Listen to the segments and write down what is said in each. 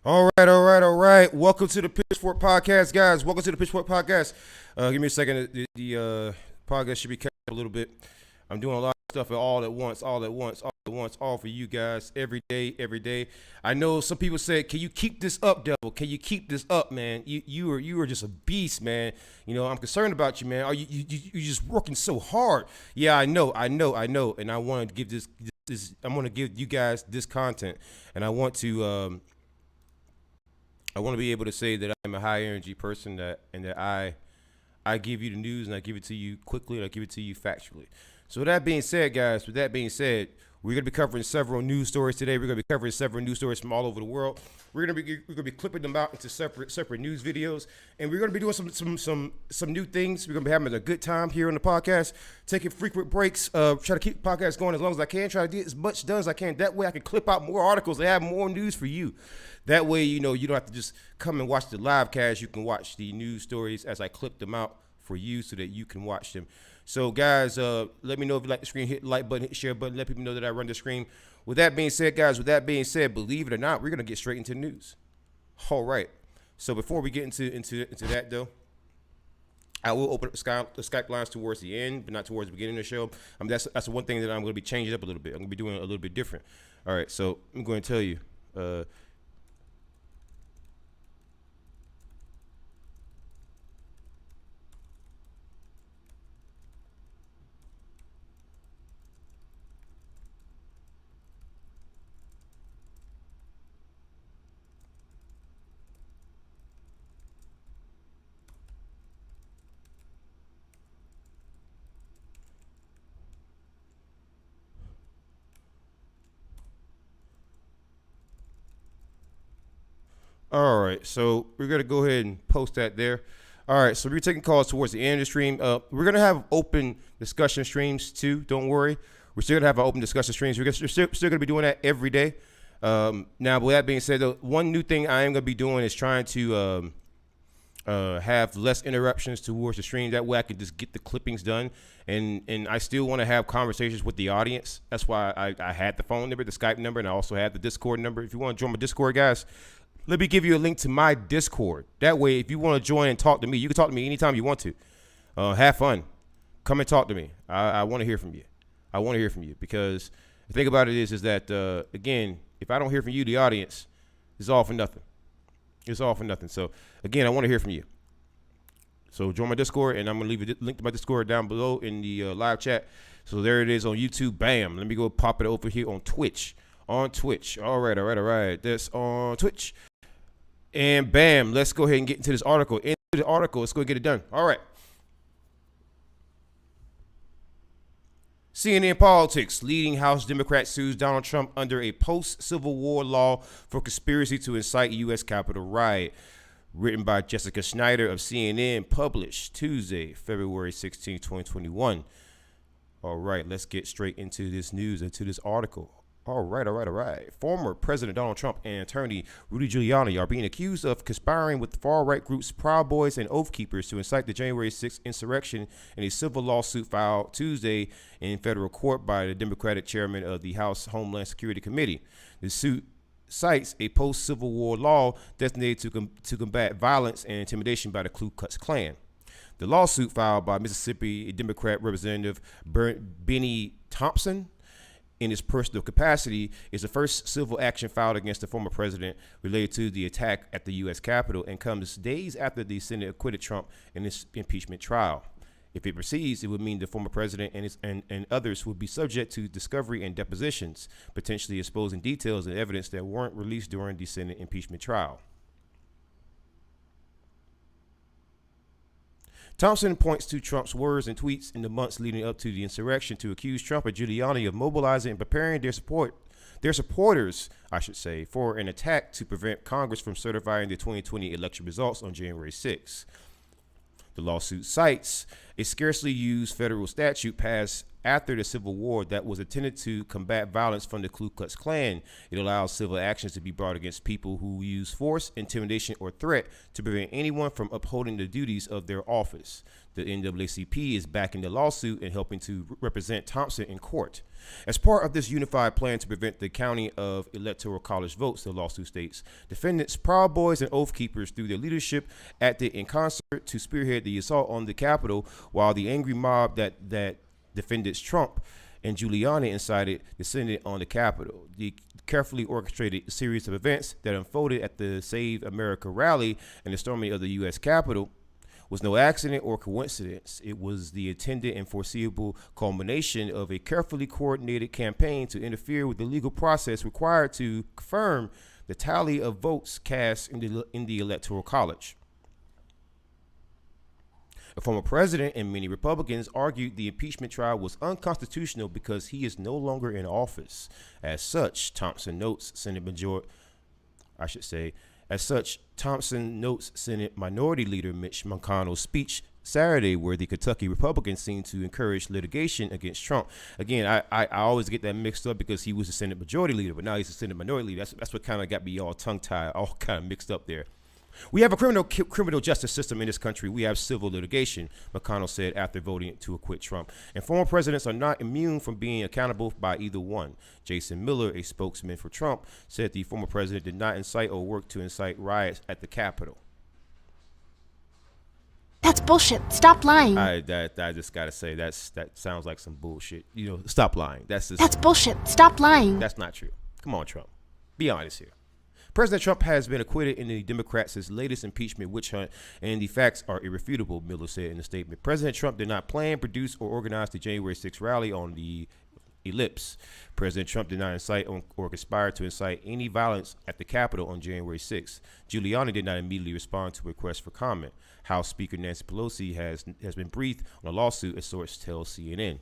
All right. Welcome to the Pitchfork podcast, guys. Welcome to the Pitchfork podcast. Give me a second. The podcast should be cut a little bit. I'm doing a lot of stuff all for you guys, every day. I know some people said, "Can you keep this up, Devil? Can you keep this up, man? You are just a beast, man. You know, I'm concerned about you, man. Are you just working so hard? Yeah, I know, and I want to give this. I want to give you guys this content, and I want to. I want to be able to say that I'm a high energy person that I give you the news and I give it to you quickly and I give it to you factually. So with that being said, guys, we're going to be covering several news stories today. We're going to be covering several news stories from all over the world. We're going to be clipping them out into separate news videos, and we're going to be doing some new things. We're going to be having a good time here on the podcast, taking frequent breaks, try to keep the podcast going as long as I can, try to get as much done as I can. That way I can clip out more articles and have more news for you. That way, you don't have to just come and watch the live cast. You can watch the news stories as I clip them out for you so that you can watch them. So, guys, let me know if you like the screen. Hit the like button, hit the share button. Let people know that I run the screen. With that being said, guys, believe it or not, we're going to get straight into the news. All right. So before we get into that, though, I will open up the Skype lines towards the end, but not towards the beginning of the show. That's one thing that I'm going to be changing up a little bit. I'm going to be doing it a little bit different. All right. So I'm going to tell you. All right, so we're gonna go ahead and post that there. All right, so we're taking calls towards the end of the stream. We're gonna have open discussion streams too. Don't worry, we're still gonna have our open discussion streams. We're still gonna be doing that every day. Now, with that being said, though, one new thing I am gonna be doing is trying to have less interruptions towards the stream. That way, I can just get the clippings done, and I still want to have conversations with the audience. That's why I had the phone number, the Skype number, and I also have the Discord number. If you want to join my Discord, guys. Let me give you a link to my Discord. That way, if you want to join and talk to me, you can talk to me anytime you want to. Have fun. Come and talk to me. I want to hear from you. I want to hear from you because the thing about it is that, again, if I don't hear from you, the audience, it's all for nothing. It's all for nothing. So, again, I want to hear from you. So join my Discord, and I'm going to leave a link to my Discord down below in the live chat. So there it is on YouTube. Bam. Let me go pop it over here on Twitch. On Twitch. All right. That's on Twitch. And bam, let's go ahead and get into this article. Let's go get it done. All right. CNN Politics. Leading House Democrat sues Donald Trump under a post-Civil War law for conspiracy to incite U.S. Capitol riot. Written by Jessica Schneider of CNN. Published Tuesday, February 16, 2021. All right, let's get straight into this news, into this article. All right. Former President Donald Trump and attorney Rudy Giuliani are being accused of conspiring with far-right groups Proud Boys and Oath Keepers to incite the January 6th insurrection in a civil lawsuit filed Tuesday in federal court by the Democratic chairman of the House Homeland Security Committee. The suit cites a post-Civil War law designated to combat violence and intimidation by the Ku Klux Klan. The lawsuit filed by Mississippi Democrat Representative Benny Thompson in his personal capacity is the first civil action filed against the former president related to the attack at the U.S. Capitol and comes days after the Senate acquitted Trump in his impeachment trial. If it proceeds, it would mean the former president and others would be subject to discovery and depositions, potentially exposing details and evidence that weren't released during the Senate impeachment trial. Thompson points to Trump's words and tweets in the months leading up to the insurrection to accuse Trump and Giuliani of mobilizing and preparing their supporters, for an attack to prevent Congress from certifying the 2020 election results on January 6. The lawsuit cites a scarcely used federal statute passed after the Civil War that was intended to combat violence from the Ku Klux Klan. It allows civil actions to be brought against people who use force, intimidation, or threat to prevent anyone from upholding the duties of their office. The NAACP is backing the lawsuit and helping to represent Thompson in court. As part of this unified plan to prevent the counting of electoral college votes, the lawsuit states, defendants, Proud Boys, and Oath Keepers, through their leadership, acted in concert to spearhead the assault on the Capitol, while the angry mob that defendants Trump and Giuliani incited descended on the Capitol. The carefully orchestrated series of events that unfolded at the Save America rally and the storming of the U.S. Capitol was no accident or coincidence. It was the intended and foreseeable culmination of a carefully coordinated campaign to interfere with the legal process required to confirm the tally of votes cast in the Electoral College. A former president and many Republicans argued the impeachment trial was unconstitutional because he is no longer in office. As such, Thompson notes Senate Minority Leader Mitch McConnell's speech Saturday, where the Kentucky Republicans seemed to encourage litigation against Trump. Again, I always get that mixed up because he was the Senate Majority Leader, but now he's the Senate Minority Leader. That's what kind of got me all tongue-tied, all kind of mixed up there. We have a criminal justice system in this country. We have civil litigation, McConnell said after voting to acquit Trump. And former presidents are not immune from being accountable by either one. Jason Miller, a spokesman for Trump, said the former president did not incite or work to incite riots at the Capitol. That's bullshit. Stop lying. I just gotta say that sounds like some bullshit. Stop lying. That's bullshit. Stop lying. That's not true. Come on, Trump. Be honest here. President Trump has been acquitted in the Democrats' latest impeachment witch hunt, and the facts are irrefutable, Miller said in a statement. President Trump did not plan, produce, or organize the January 6th rally on the ellipse. President Trump did not incite or conspire to incite any violence at the Capitol on January 6th. Giuliani did not immediately respond to requests for comment. House Speaker Nancy Pelosi has been briefed on a lawsuit, a source tells CNN.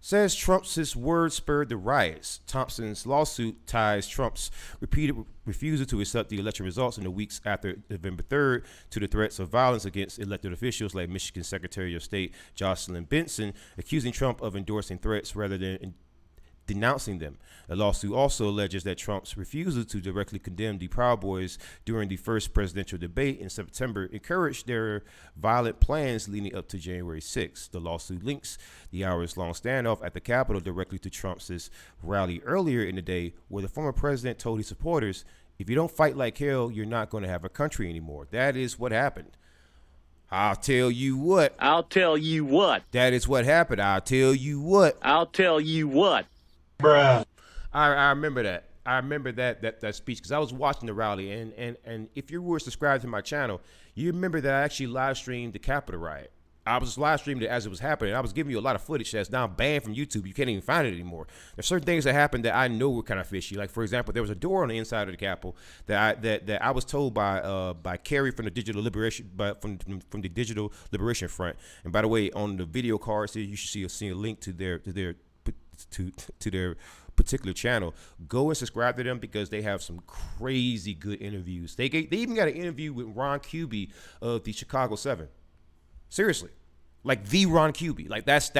Says Trump's words spurred the riots. Thompson's lawsuit ties Trump's repeated refusal to accept the election results in the weeks after November 3rd to the threats of violence against elected officials like Michigan Secretary of State Jocelyn Benson, accusing Trump of endorsing threats rather than denouncing them. The lawsuit also alleges that Trump's refusal to directly condemn the Proud Boys during the first presidential debate in September encouraged their violent plans leading up to January 6th. The lawsuit links the hours-long standoff at the Capitol directly to Trump's rally earlier in the day, where the former president told his supporters, "If you don't fight like hell, you're not going to have a country anymore." That is what happened. I'll tell you what. I'll tell you what. That is what happened. I'll tell you what. I'll tell you what. Bruh. I remember that. I remember that speech because I was watching the rally, and if you were subscribed to my channel, you remember that I actually live streamed the Capitol riot. I was live streaming it as it was happening. I was giving you a lot of footage that's now banned from YouTube. You can't even find it anymore. There's certain things that happened that I know were kind of fishy. Like, for example, there was a door on the inside of the Capitol that I was told by Kerry from the Digital Liberation, from the Digital Liberation Front. And by the way, on the video cards here, you should see a link to their particular channel. Go and subscribe to them because they have some crazy good interviews. They even got an interview with Ron Kuby of the Chicago 7. Seriously, like the Ron Kuby. Like that's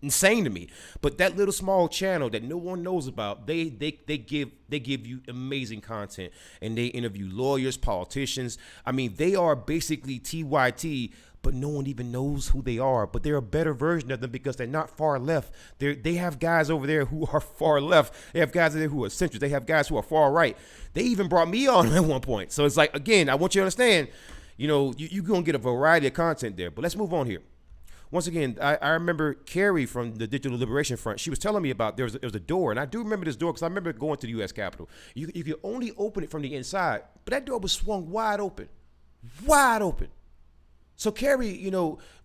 insane to me. But that little small channel that no one knows about, they give you amazing content, and they interview lawyers, politicians. I mean, they are basically TYT, but no one even knows who they are. But they're a better version of them because they're not far left. They have guys over there who are far left. They have guys over there who are centrist. They have guys who are far right. They even brought me on at one point. So it's like, again, I want you to understand, you're going to get a variety of content there. But let's move on here. Once again, I remember Carrie from the Digital Liberation Front. She was telling me about there was a door, and I do remember this door because I remember going to the U.S. Capitol. You could only open it from the inside, but that door was swung wide open. So Carrie,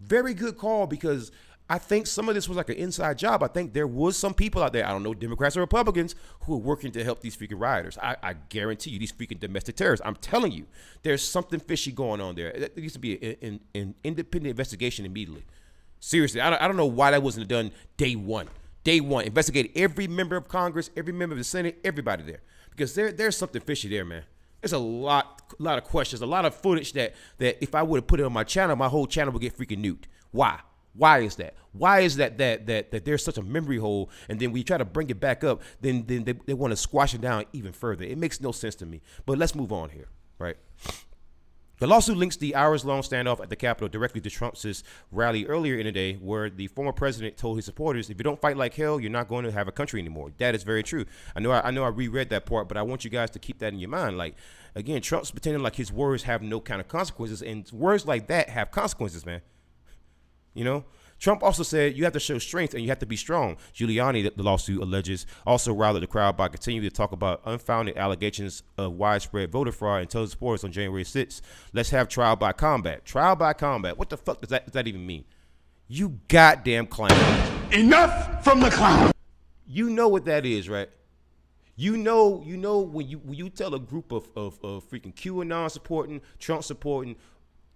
very good call, because I think some of this was like an inside job. I think there was some people out there, I don't know, Democrats or Republicans, who are working to help these freaking rioters. I guarantee you, these freaking domestic terrorists. I'm telling you, there's something fishy going on there. There needs to be an independent investigation immediately. Seriously, I don't know why that wasn't done day one. Day one, investigate every member of Congress, every member of the Senate, everybody there, because there's something fishy there, man. There's a lot of questions, a lot of footage that if I would have put it on my channel, my whole channel would get freaking nuked. Why? Why is that? Why is that there's such a memory hole, and then we try to bring it back up, then they want to squash it down even further? It makes no sense to me. But let's move on here, right? The lawsuit links the hours-long standoff at the Capitol directly to Trump's rally earlier in the day, where the former president told his supporters, "If you don't fight like hell, you're not going to have a country anymore." That is very true. I know I reread that part, but I want you guys to keep that in your mind. Like, again, Trump's pretending like his words have no kind of consequences, and words like that have consequences, man. You know, Trump also said you have to show strength and you have to be strong. Giuliani, the lawsuit alleges, also riled the crowd by continuing to talk about unfounded allegations of widespread voter fraud and told supporters on January 6th, "Let's have trial by combat." Trial by combat. What the fuck does that even mean? You goddamn clown. Enough from the clown. You know what that is, right? You know when you tell a group of freaking QAnon supporting, Trump supporting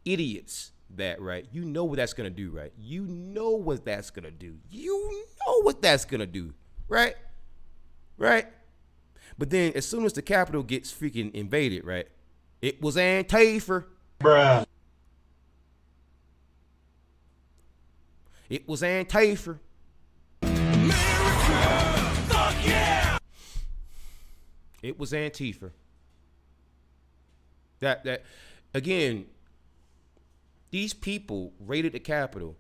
idiots that, right? You know what that's gonna do, right? You know what that's gonna do. You know what that's gonna do, right? Right? But then as soon as the Capitol gets freaking invaded, right? It was Antifa. Bruh. It was Antifa. America, fuck yeah! It was Antifa. That again. These people raided the Capitol,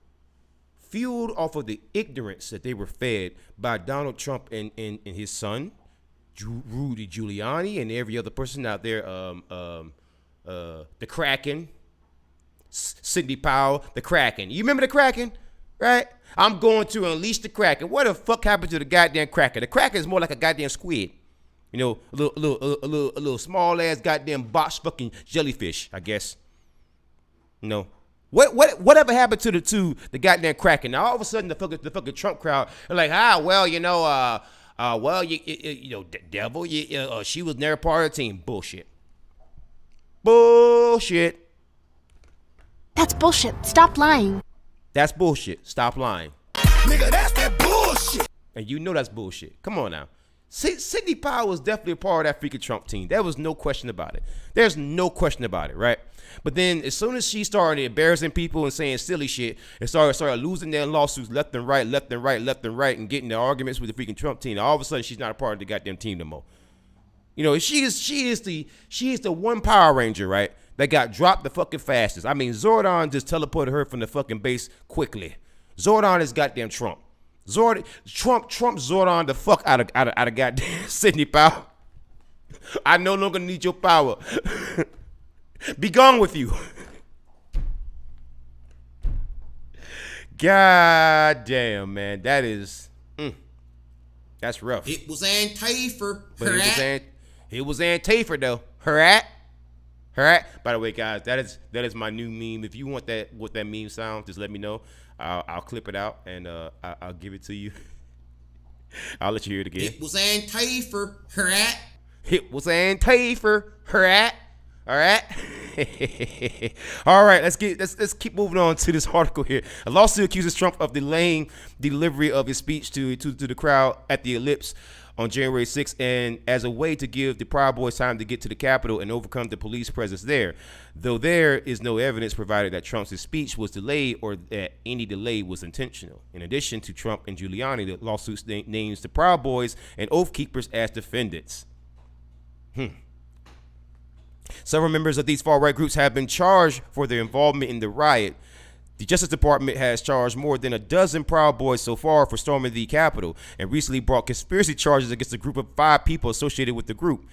fueled off of the ignorance that they were fed by Donald Trump and his son, Rudy Giuliani, and every other person out there. The Kraken, Sidney Powell, the Kraken. You remember the Kraken, right? I'm going to unleash the Kraken. What the fuck happened to the goddamn Kraken? The Kraken is more like a goddamn squid. You know, a little small ass goddamn box fucking jellyfish, I guess. You know. Whatever happened to the goddamn Kraken? Now all of a sudden the fucking Trump crowd are like, devil, she was never part of the team. Bullshit. That's bullshit. Stop lying. That's bullshit. Stop lying. Nigga, that's that bullshit. And you know that's bullshit. Come on now. Sidney Powell was definitely a part of that freaking Trump team. There was no question about it. There's no question about it, right? But then as soon as she started embarrassing people and saying silly shit and started losing their lawsuits left and right, and getting the arguments with the freaking Trump team, all of a sudden she's not a part of the goddamn team no more. You know, she is the one Power Ranger, right, that got dropped the fucking fastest. I mean, Zordon just teleported her from the fucking base quickly. Zordon is goddamn Trump. Trump Zordon the fuck out of goddamn Sidney Powell. I no longer need your power. Be gone with you. God damn, man. That is that's rough. It was Antifa. But it was Antifa though. Her at. By the way, guys, that is my new meme. If you want what that meme sound, just let me know. I'll clip it out and I'll give it to you. I'll let you hear it again. It was Antifa. Her at. It was Antifa. Her at. All right. All right, let's keep moving on to this article here. A lawsuit accuses Trump of delaying delivery of his speech to the crowd at the Ellipse on January 6th, and as a way to give the Proud Boys time to get to the Capitol and overcome the police presence there, though there is no evidence provided that Trump's speech was delayed or that any delay was intentional. In addition to Trump and Giuliani, the lawsuit names the Proud Boys and Oath Keepers as defendants. Several members of these far-right groups have been charged for their involvement in the riot. The Justice Department has charged more than a dozen Proud Boys so far for storming the Capitol and recently brought conspiracy charges against a group of 5 people associated with the group.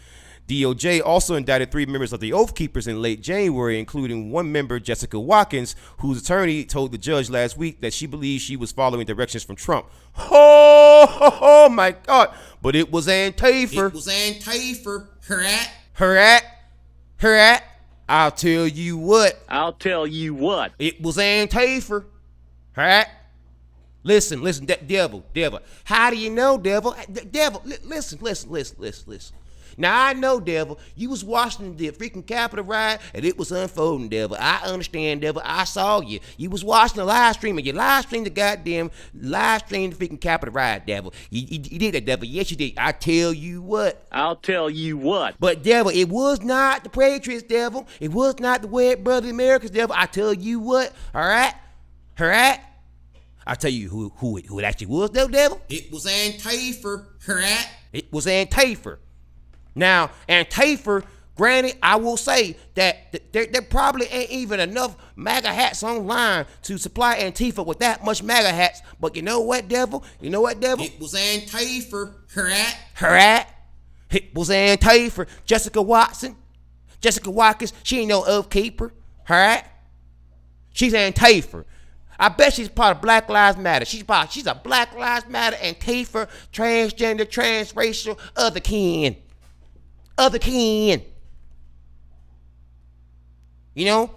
DOJ also indicted 3 members of the Oath Keepers in late January, including one member, Jessica Watkins, whose attorney told the judge last week that she believes she was following directions from Trump. Oh my God. But it was Antifa. It was Antifa. Her at. I'll tell you what. It was Antifa. All right? Listen, devil. How do you know, devil? Devil, listen. Now, I know, devil, you was watching the freaking Capitol riot, and it was unfolding, devil. I understand, devil. I saw you. You was watching the live stream, and you live streamed the goddamn live streamed the freaking Capitol riot, devil. You did that, devil. Yes, you did. I tell you what. I'll tell you what. But, devil, it was not the Patriots, devil. It was not the Wet Brother Americans, devil. I tell you what. All right? All right? I'll tell you who it actually was, though, devil. It was Antifa. Right? It was Antifa. Now, Antifa, granted, I will say that there probably ain't even enough MAGA hats online to supply Antifa with that much MAGA hats. But you know what, devil? You know what, devil? It was Antifa. Right? Right? It was Antifa. Jessica Watson. Jessica Watkins, she ain't no oath keeper. Right? She's Antifa. I bet she's part of Black Lives Matter. She's a Black Lives Matter, Antifa, transgender, transracial, other kin. Other kin. You know?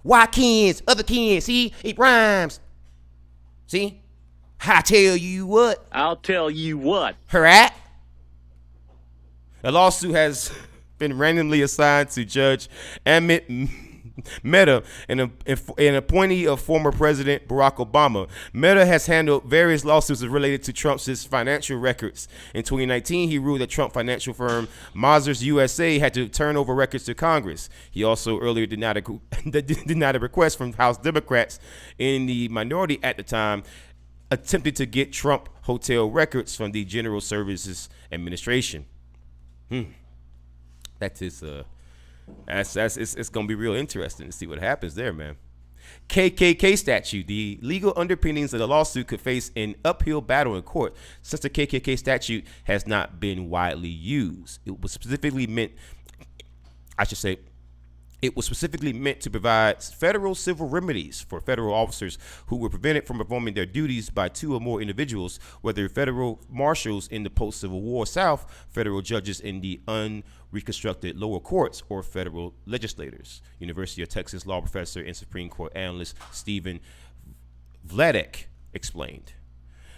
Why kins? Other kin. See? It rhymes. See? I tell you what. I'll tell you what. Right? A lawsuit has been randomly assigned to Judge Amit Mehta, an appointee of former President Barack Obama. Mehta has handled various lawsuits related to Trump's financial records. In 2019, he ruled that Trump financial firm Mazars USA had to turn over records to Congress. He also earlier denied a request from House Democrats in the minority at the time, attempting to get Trump hotel records from the General Services Administration. It's gonna be real interesting to see what happens there, man. KKK statute. The legal underpinnings of the lawsuit could face an uphill battle in court, since the KKK statute has not been widely used. It was specifically meant to provide federal civil remedies for federal officers who were prevented from performing their duties by two or more individuals, whether federal marshals in the post-Civil War South, federal judges in the unreconstructed lower courts, or federal legislators. University of Texas law professor and Supreme Court analyst Stephen Vladek explained.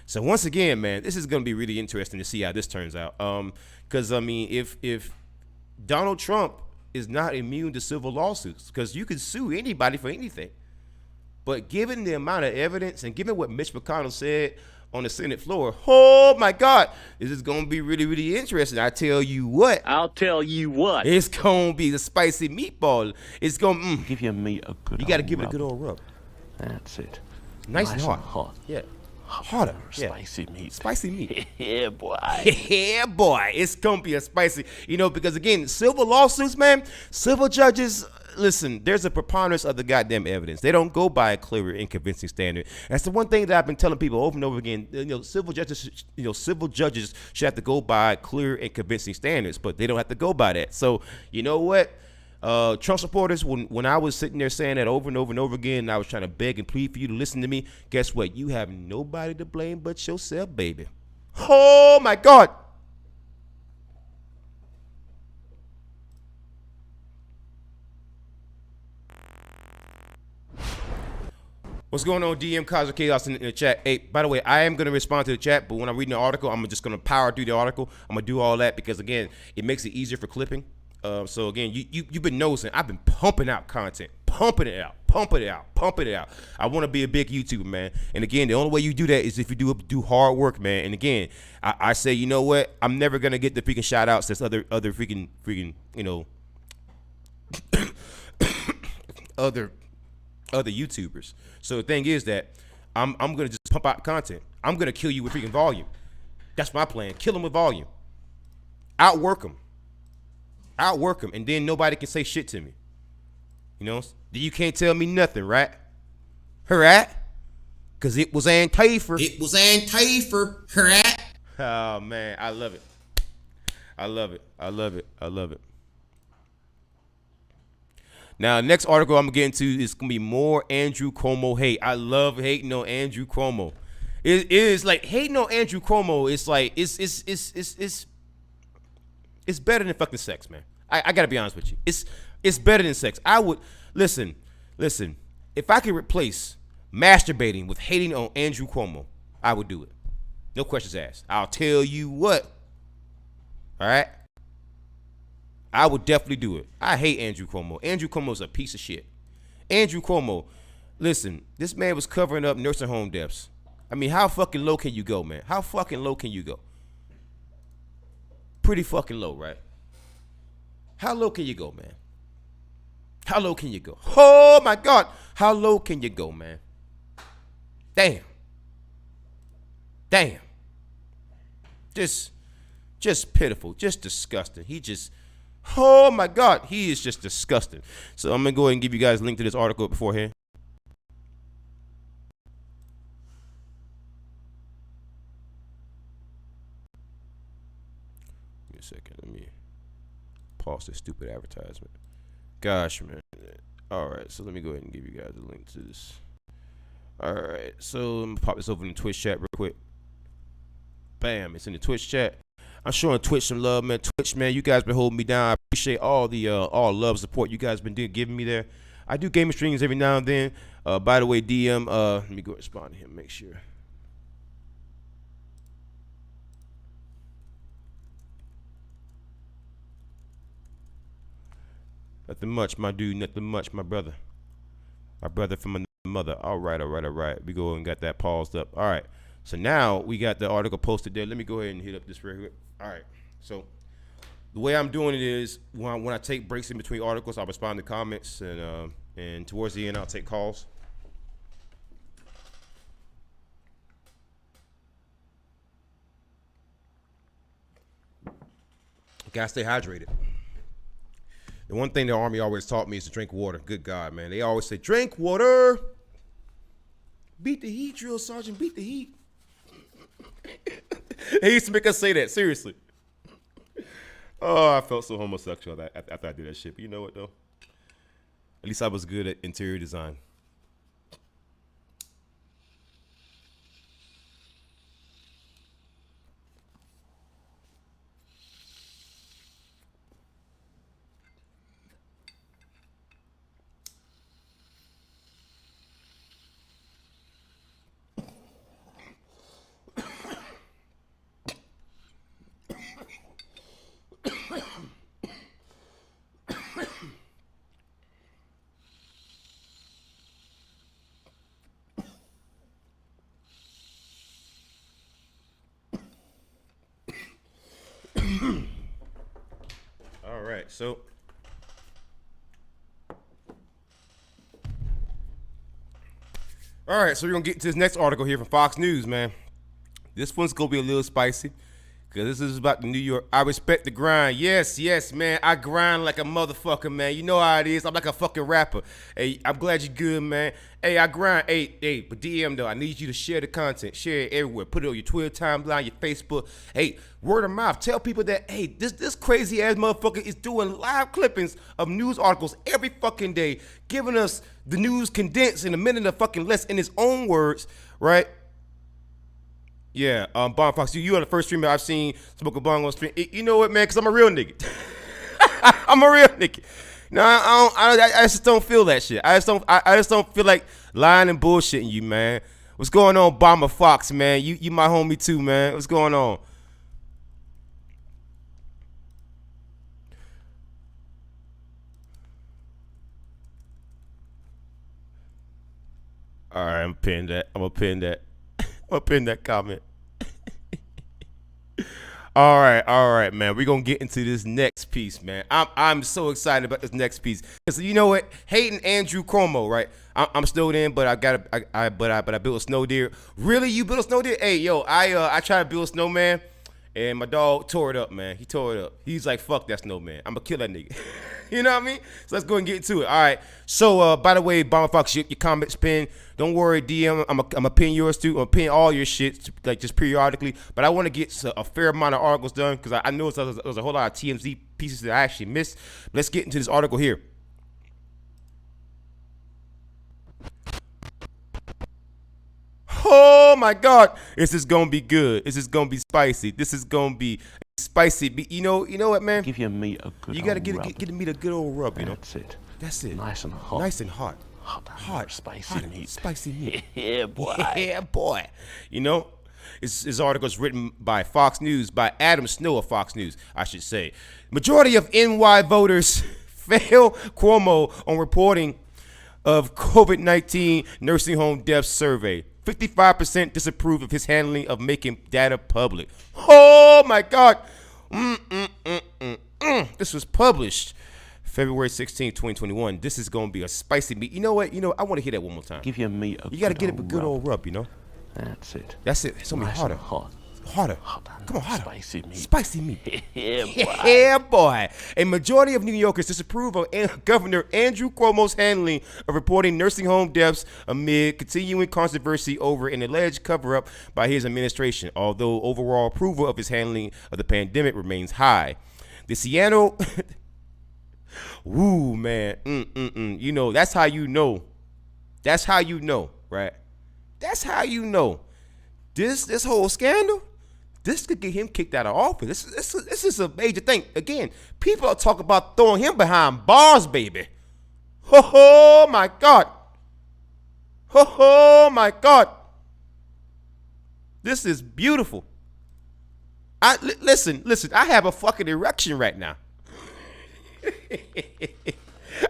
So once again, man, this is going to be really interesting to see how this turns out. Because I mean, if Donald Trump is not immune to civil lawsuits, because you can sue anybody for anything. But given the amount of evidence and given what Mitch McConnell said on the Senate floor, oh my God, this is going to be really, really interesting. I tell you what. I'll tell you what. It's going to be the spicy meatball. It's going to... Give your meat a good You got to old give it a rub. good old rub. That's it. Nice and hot. Yeah. Harder. Yeah. Spicy meat. Spicy meat. Yeah, boy. Yeah, boy. It's going to be a spicy, because again, civil lawsuits, man, civil judges, listen, there's a preponderance of the goddamn evidence. They don't go by a clear and convincing standard. That's the one thing that I've been telling people over and over again. Civil judges should have to go by clear and convincing standards, but they don't have to go by that. So, you know what? Trump supporters, when I was sitting there saying that over and over and over again, and I was trying to beg and plead for you to listen to me, guess what? You have nobody to blame but yourself, baby. Oh, my God. What's going on, DM Cosmic Chaos in the chat? Hey, by the way, I am going to respond to the chat, but when I'm reading the article, I'm just going to power through the article. I'm going to do all that because, again, it makes it easier for clipping. So again, you've been noticing I've been pumping out content, pumping it out. I want to be a big YouTuber, man. And again, the only way you do that is if you do hard work, man. And again, I say, you know what? I'm never gonna get the freaking shout outs that's other freaking other YouTubers. So the thing is that I'm gonna just pump out content. I'm gonna kill you with freaking volume. That's my plan. Kill them with volume. Outwork them, and then nobody can say shit to me. You can't tell me nothing, right? Right? Because it was Antifa. It was Antifa. Right? Oh, man. I love it. Now, next article I'm going to get into is going to be more Andrew Cuomo hate. I love hating on Andrew Cuomo. It is like hating on Andrew Cuomo. It's like, it's better than fucking sex, man. I got to be honest with you. It's better than sex. I would, listen, if I could replace masturbating with hating on Andrew Cuomo, I would do it. No questions asked. I'll tell you what. All right. I would definitely do it. I hate Andrew Cuomo. Andrew Cuomo's a piece of shit. Andrew Cuomo, listen, this man was covering up nursing home deaths. I mean, how fucking low can you go, man? How fucking low can you go? Pretty fucking low, right? How low can you go, man? How low can you go? Oh my God. How low can you go, man? Damn. Damn. Just pitiful. Just disgusting. Oh my God. He is just disgusting. So I'm going to go ahead and give you guys a link to this article beforehand. Give me a second. Let me pause this stupid advertisement. Gosh, man. All right, so let me go ahead and give you guys a link to this. All right, so let me pop this over in the Twitch chat real quick. Bam, it's in the Twitch chat. I'm showing Twitch some love, man. Twitch, man, you guys been holding me down. I appreciate all the all love, support you guys been giving me there. I do gaming streams every now and then. By the way, DM, let me go respond to him, make sure. Nothing much, my dude. Nothing much, my brother. My brother from another mother. All right. We go and got that paused up. All right. So now we got the article posted there. Let me go ahead and hit up this real quick. All right. So the way I'm doing it is when I take breaks in between articles, I'll respond to comments, and towards the end, I'll take calls. Gotta stay hydrated. The one thing the Army always taught me is to drink water. Good God, man. They always say, drink water. Beat the heat, drill sergeant. Beat the heat. They used to make us say that. Seriously. Oh, I felt so homosexual after I did that shit. But you know what, though? At least I was good at interior design. All right, so we're gonna get to this next article here from Fox News, man. This one's gonna be a little spicy because this is about the New York. I respect the grind. Yes, man. I grind like a motherfucker, man. You know how it is. I'm like a fucking rapper. Hey, I'm glad you're good, man. Hey, I grind. Hey, but DM though, I need you to share the content. Share it everywhere. Put it on your Twitter timeline, your Facebook. Hey, word of mouth. Tell people that, hey, this crazy ass motherfucker is doing live clippings of news articles every fucking day, giving us the news condensed in a minute or fucking less in his own words, right? Yeah, Bon Fox, you are the first streamer I've seen smoke a bong on stream. You know what, man? Because I'm a real nigga. I'm a real nigga. No, I just don't feel that shit. I just don't feel like lying and bullshitting you, man. What's going on, Bomber Fox, man? You my homie too, man. What's going on? All right, I'm gonna pin that comment. All right, man. We're gonna get into this next piece, man. I'm so excited about this next piece because you know what? Hating Andrew Cuomo, right? I'm snowed in, but I built a snow deer. Really, you built a snow deer? Hey, yo, I tried to build a snowman, and my dog tore it up, man. He tore it up. He's like, fuck that snowman. I'm gonna kill that nigga. You know what I mean? So let's go and get into it. All right. So by the way, Bomber Fox, your comments pinned. Don't worry, DM. I'm gonna pin yours too. I'm gonna pin all your shit like just periodically. But I want to get a fair amount of articles done because I know there's a whole lot of TMZ pieces that I actually missed. Let's get into this article here. Oh my God, this is gonna be good. This is gonna be spicy. This is gonna be spicy. You know what, man? Give your meat a good. You gotta rub. get the meat a good old rub. You know. That's it. That's it. Nice and hot. Nice and hot. Hot, spicy meat. Spicy meat. Yeah, boy. Yeah, boy. You know. His article is written by Fox News, by Adam Snow of Fox News, I should say. Majority of NY voters fail Cuomo on reporting of COVID-19 nursing home deaths survey. 55% disapprove of his handling of making data public. Oh my God. This was published February 16, 2021. This is going to be a spicy meat. You know what? I want to hear that one more time. Give your meat a You got to good get it a old good rub. old rub, you know? That's it. That's it. It's going to be Nice harder. and hot. Harder. Hot and Come on, harder. spicy meat. Spicy meat. Yeah, boy. Yeah, boy. A majority of New Yorkers disapprove of Governor Andrew Cuomo's handling of reporting nursing home deaths amid continuing controversy over an alleged cover-up by his administration, although overall approval of his handling of the pandemic remains high. The Seattle... Woo, man. You know, that's how you know. That's how you know, right? That's how you know. This whole scandal, this could get him kicked out of office. This is a major thing. Again, people are talking about throwing him behind bars, baby. Oh my God. Oh my God. This is beautiful. Listen. I have a fucking erection right now.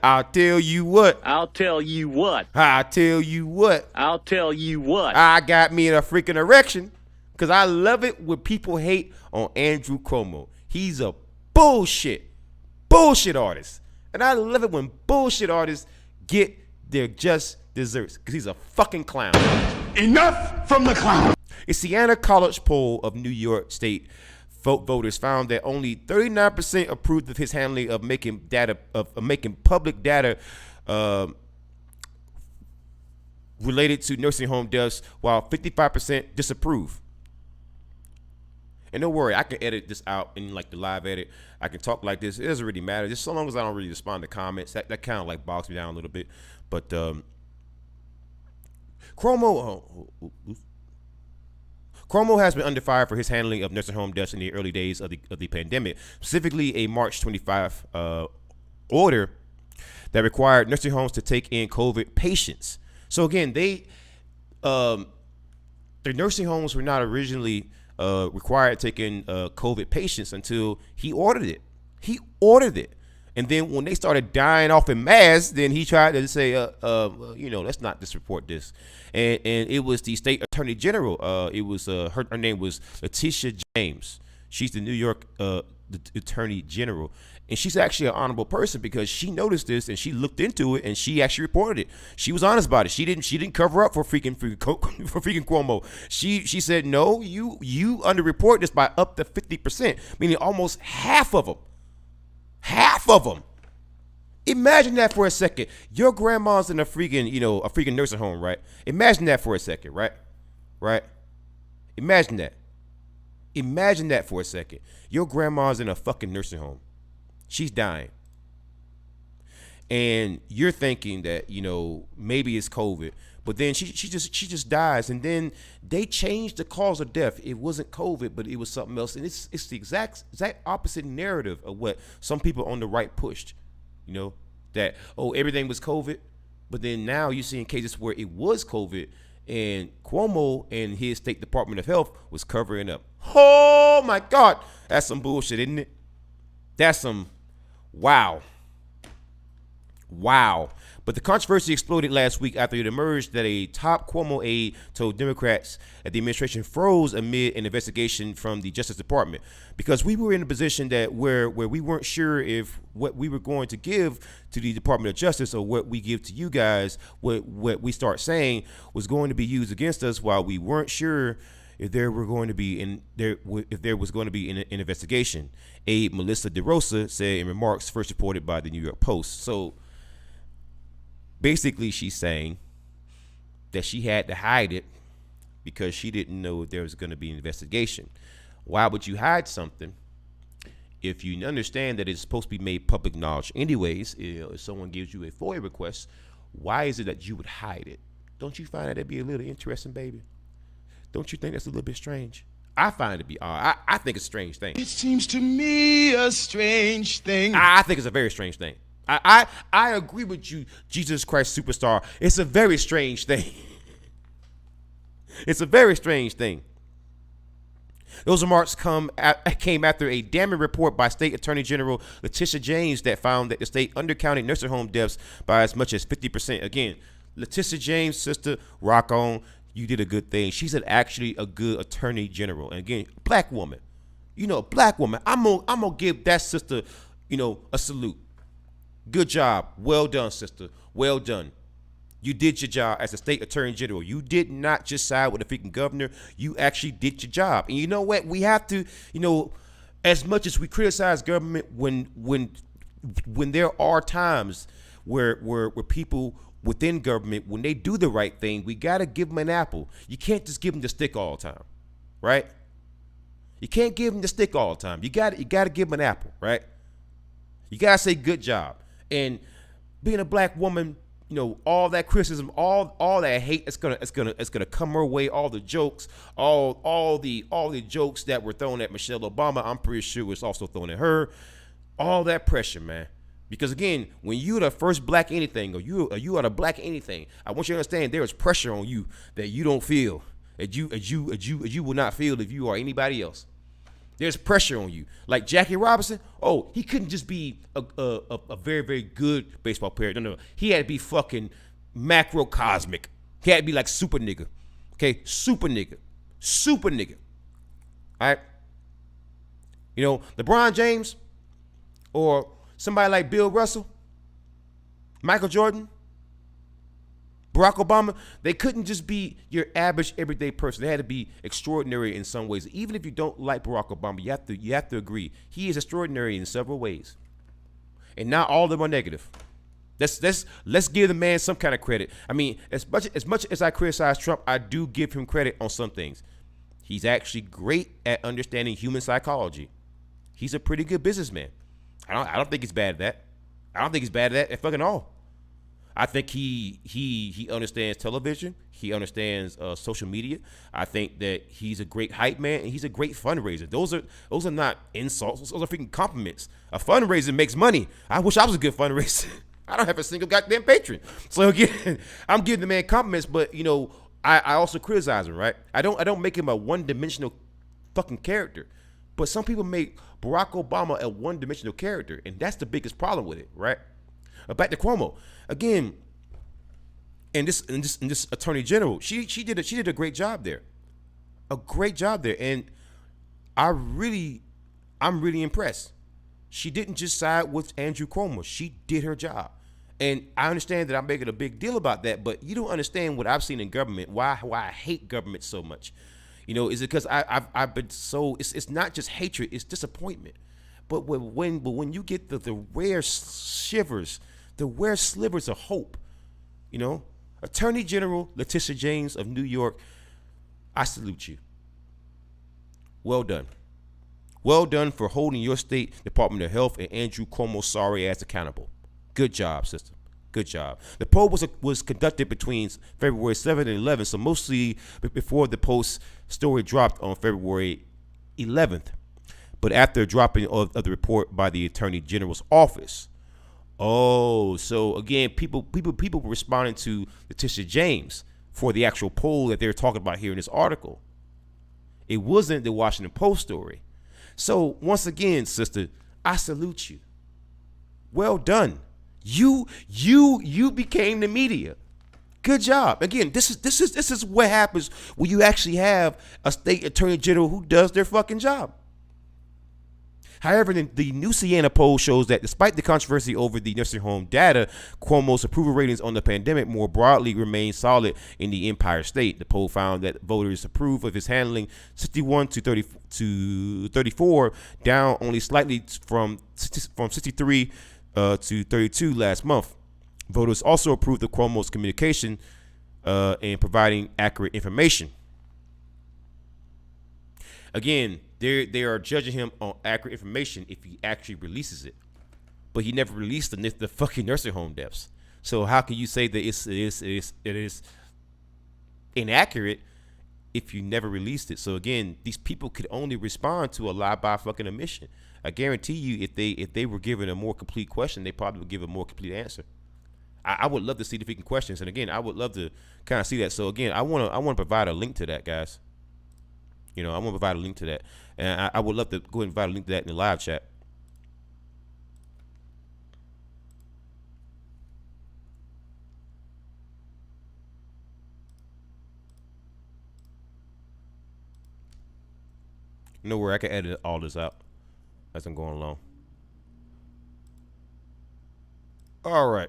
I'll tell you what. I'll tell you what. I'll tell you what. I'll tell you what. I got me in a freaking erection because I love it when people hate on Andrew Cuomo. He's a bullshit artist. And I love it when bullshit artists get their just desserts because he's a fucking clown. Enough from the clown. A Siena College poll of New York State voters found that only 39% approved of his handling of making public data related to nursing home deaths, while 55% disapprove. And don't worry, I can edit this out in like the live edit. I can talk like this. It doesn't really matter, just so long as I don't really respond to comments. That kind of like bogs me down a little bit. But Cuomo has been under fire for his handling of nursing home deaths in the early days of the pandemic, specifically a March 25 order that required nursing homes to take in COVID patients. So again, the nursing homes were not originally required to take in COVID patients until he ordered it. He ordered it. And then when they started dying off in mass, then he tried to say, let's not disreport this. And it was the state attorney general. It was her name was Letitia James. She's the New York the attorney general. And she's actually an honorable person because she noticed this and she looked into it and she actually reported it. She was honest about it. She didn't cover up for freaking Cuomo. She said, no, you underreport this by up to 50%, meaning almost half of them. Half of them. Imagine that for a second. Your grandma's in a freaking nursing home, right? Imagine that for a second, right? Right? Imagine that. Imagine that for a second. Your grandma's in a fucking nursing home. She's dying. And you're thinking that, maybe it's COVID, but then she just dies, and then they changed the cause of death. It wasn't COVID, but it was something else, and it's the exact opposite narrative of what some people on the right pushed. That everything was COVID, but then now you're seeing cases where it was COVID, and Cuomo and his state Department of Health was covering up. Oh my God, that's some bullshit, isn't it? That's some wow. But the controversy exploded last week after it emerged that a top Cuomo aide told Democrats that the administration froze amid an investigation from the Justice Department because we were in a position that where we weren't sure if what we were going to give to the Department of Justice or what we give to you guys, what we start saying was going to be used against us, while we weren't sure if there was going to be an investigation. Aide Melissa DeRosa said in remarks first reported by the New York Post. So basically, she's saying that she had to hide it because she didn't know if there was going to be an investigation. Why would you hide something if you understand that it's supposed to be made public knowledge anyways? If someone gives you a FOIA request, why is it that you would hide it? Don't you find that to be a little interesting, baby? Don't you think that's a little bit strange? I find it to be odd. I think it's a strange thing. It seems to me a strange thing. I think it's a very strange thing. I agree with you, Jesus Christ Superstar. It's a very strange thing. It's a very strange thing. Those remarks came after a damning report by State Attorney General Letitia James that found that the state undercounted nursing home deaths by as much as 50%. Again, Letitia James, sister, rock on. You did a good thing. She's actually a good attorney general. And again, black woman. Black woman. I'm gonna give that sister, a salute. Good job. Well done, sister. Well done. You did your job as a state attorney general. You did not just side with the freaking governor. You actually did your job. And you know what? We have to, as much as we criticize government, when there are times where people within government, when they do the right thing, we got to give them an apple. You can't just give them the stick all the time, right? You can't give them the stick all the time. You got to give them an apple, right? You got to say good job. And being a black woman, all that criticism, all that hate, it's gonna come her way. All the jokes, all the jokes that were thrown at Michelle Obama, I'm pretty sure was also thrown at her. All that pressure, man. Because again, when you're the first black anything, or you are the black anything, I want you to understand there is pressure on you that you don't feel, that you will not feel if you are anybody else. There's pressure on you. Like Jackie Robinson, he couldn't just be a very, very good baseball player. No. He had to be fucking macrocosmic. He had to be like super nigga. Okay? Super nigga. All right? LeBron James or somebody like Bill Russell, Michael Jordan, Barack Obama, they couldn't just be your average everyday person. They had to be extraordinary in some ways. Even if you don't like Barack Obama, you have to agree he is extraordinary in several ways, and not all of them are negative. Let's give the man some kind of credit. I mean, as much as I criticize Trump, I do give him credit on some things. He's actually great at understanding human psychology. He's a pretty good businessman. I don't think he's bad at that. I don't think he's bad at that at fucking all. I think he understands television. He understands social media. I think that he's a great hype man and he's a great fundraiser. Those are not insults. Those are freaking compliments. A fundraiser makes money. I wish I was a good fundraiser. I don't have a single goddamn patron. So again, I'm giving the man compliments, but I also criticize him, right? I don't make him a one-dimensional fucking character. But some people make Barack Obama a one-dimensional character, and that's the biggest problem with it, right? Back to Cuomo again, and this attorney general, she did a great job there, and I'm really impressed. She didn't just side with Andrew Cuomo; she did her job, and I understand that I'm making a big deal about that, but you don't understand what I've seen in government. Why I hate government so much. Is it because I've been so, it's not just hatred, it's disappointment. But when you get the rare shivers, the rare slivers of hope, Attorney General Letitia James of New York, I salute you. Well done. Well done for holding your state Department of Health and Andrew Cuomo's sorry ass accountable. Good job, sister. Good job. The poll was conducted between February 7th and 11th, so mostly before the Post story dropped on February 11th, but after dropping of the report by the Attorney General's office. So again, people were responding to Letitia James for the actual poll that they're talking about here in this article. It wasn't the Washington Post story. So once again, sister, I salute you. Well done. You became the media. Good job. Again, this is what happens when you actually have a state attorney general who does their fucking job. However, the new Siena poll shows that despite the controversy over the nursing home data, Cuomo's approval ratings on the pandemic more broadly remain solid in the Empire State. The poll found that voters approve of his handling 61 to 34, down only slightly from 63 to 32 last month. Voters also approved of Cuomo's communication in providing accurate information. Again, they are judging him on accurate information if he actually releases it, but he never released the fucking nursing home deaths. So how can you say that it is inaccurate if you never released it? So again, these people could only respond to a lie by fucking omission. I guarantee you, if they were given a more complete question, they probably would give a more complete answer. I would love to see the freaking questions, and again, I would love to kind of see that. So again, I want to provide a link to that, guys. You know, I'm gonna provide a link to that, and I would love to go ahead and provide a link to that in the live chat. No worry, I can edit all this out as I'm going along. All right.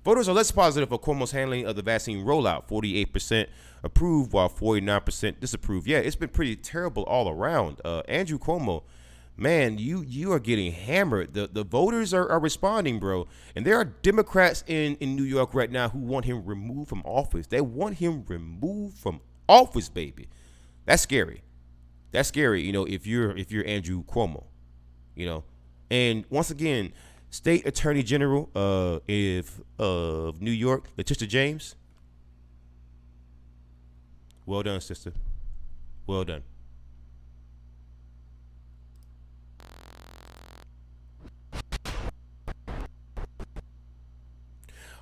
Voters are less positive for Cuomo's handling of the vaccine rollout. 48% approve, while 49% disapprove. Yeah, it's been pretty terrible all around. Andrew Cuomo, man, you are getting hammered. The voters are responding, bro. And there are Democrats in New York right now who want him removed from office. They want him removed from office, baby. That's scary. That's scary, you know, if you're Andrew Cuomo, you know. And once again, State Attorney General of New York, Letitia James. Well done, sister. Well done.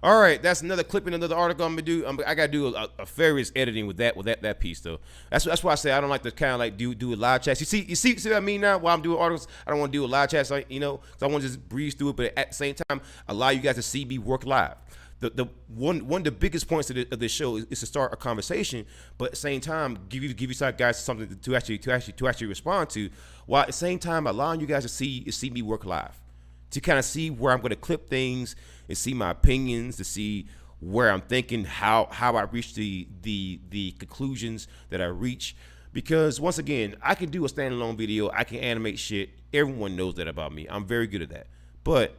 All right, that's another clip in another article I'm gonna do. I gotta do a various editing with that piece though. That's why I say I don't like to kind of like do a live chat. You see what I mean now? While I'm doing articles, I don't want to do a live chat, so, you know, because I want to just breeze through it. But at the same time, allow you guys to see me work live. The one of the biggest points of this show is to start a conversation, but at the same time give you guys something to actually respond to, while at the same time allowing you guys to see me work live, to kind of see where I'm going to clip things and see my opinions, to see where I'm thinking, how I reach the conclusions that I reach. Because once again, I can do a standalone video, I can animate shit. Everyone knows that about me. I'm very good at that. But,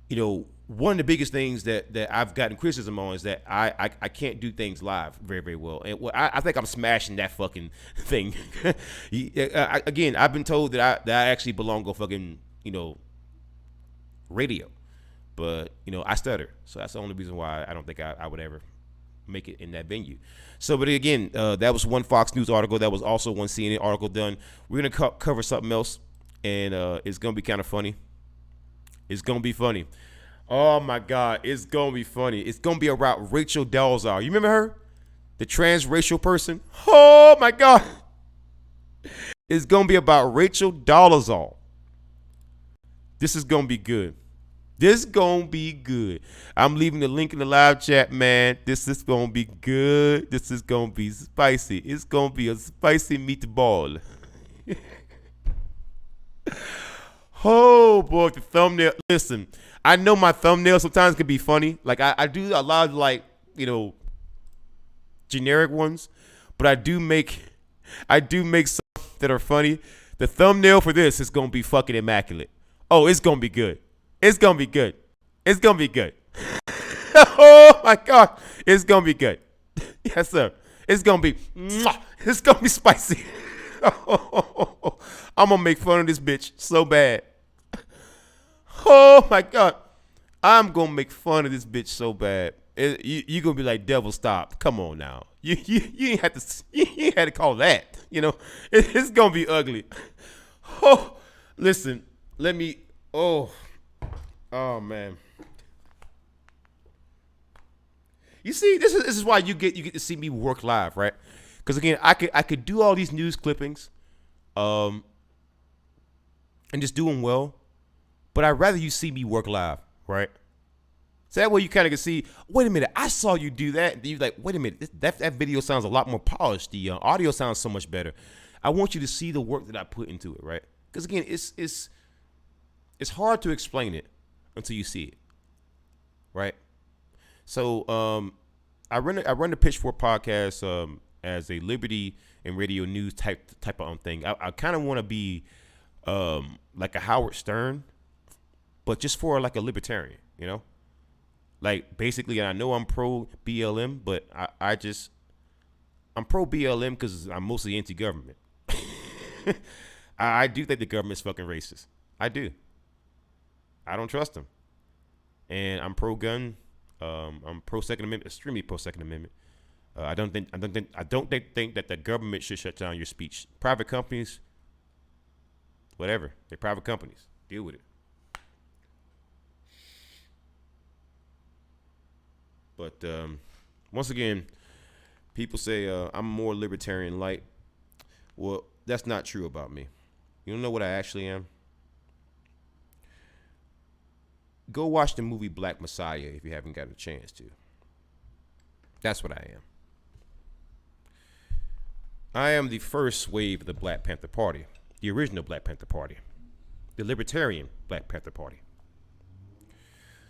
you know, one of the biggest things that I've gotten criticism on is that I can't do things live very, very well. And I think I'm smashing that fucking thing. Again, I've been told that I actually belong on fucking, you know, radio. But, you know, I stutter. So that's the only reason why I don't think I would ever make it in that venue. So, but again, that was one Fox News article. That was also one CNN article done. We're going to cover something else, and it's going to be kind of funny. It's going to be funny. Oh, my God. It's going to be funny. It's going to be about Rachel Dolezal. You remember her? The transracial person? Oh, my God. It's going to be about Rachel Dolezal. This is going to be good. This gonna be good. I'm leaving the link in the live chat, man. This is gonna be good. This is gonna be spicy. It's gonna be a spicy meatball. Oh boy, the thumbnail. Listen, I know my thumbnail sometimes can be funny. Like I do a lot of, like, you know, generic ones, but I do make some that are funny. The thumbnail for this is gonna be fucking immaculate. Oh, it's gonna be good. It's going to be good. It's going to be good. Oh, my God. It's going to be good. Yes, sir. It's going to be, it's going to be spicy. I'm going to make fun of this bitch so bad. Oh, my God. I'm going to make fun of this bitch so bad. You're going to be like, devil, stop. Come on now. You ain't had to call that. You know, it's going to be ugly. Oh, listen, let me, oh man. You see, this is why you get to see me work live, right? Because again, I could do all these news clippings, and just do them well, but I'd rather you see me work live, right? So that way you kind of can see, wait a minute, I saw you do that. And you're like, wait a minute, that video sounds a lot more polished. The audio sounds so much better. I want you to see the work that I put into it, right? Because again, it's hard to explain it until you see it, right? So I run the Pitchfork podcast as a liberty and radio news type of thing. I kind of want to be like a Howard Stern, but just for like a libertarian, you know? Like basically, I know I'm pro BLM, but I'm pro BLM because I'm mostly anti-government. I do think the government's fucking racist. I do. I don't trust them, and I'm pro-gun. I'm pro-Second Amendment, extremely pro-Second Amendment. I don't think that the government should shut down your speech. Private companies, whatever, they're private companies. Deal with it. But once again, People say I'm more libertarian light. Well, that's not true about me. You don't know what I actually am? Go watch the movie Black Messiah if you haven't gotten a chance to. That's what I am. I am the first wave of the Black Panther Party, the original Black Panther Party, the libertarian Black Panther Party.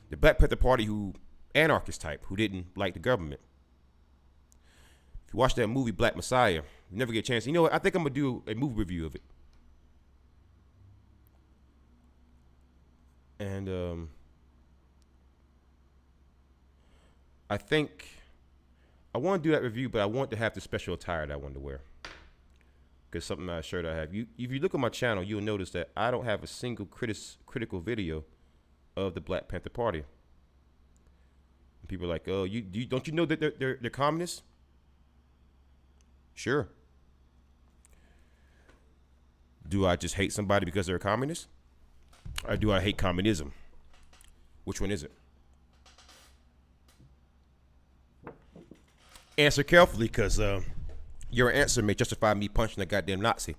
The Black Panther Party who anarchist type, who didn't like the government. If you watch that movie Black Messiah, you never get a chance. You know what? I think I'm gonna do a movie review of it. And I think I want to do that review, but I want to have the special attire that I want to wear. Because something I shirt I have. If you look at my channel, you'll notice that I don't have a single critical video of the Black Panther Party. And people are like, oh, don't you know that they're communists? Sure. Do I just hate somebody because they're a communist? Or do I hate communism? Which one is it? Answer carefully, because your answer may justify me punching a goddamn Nazi.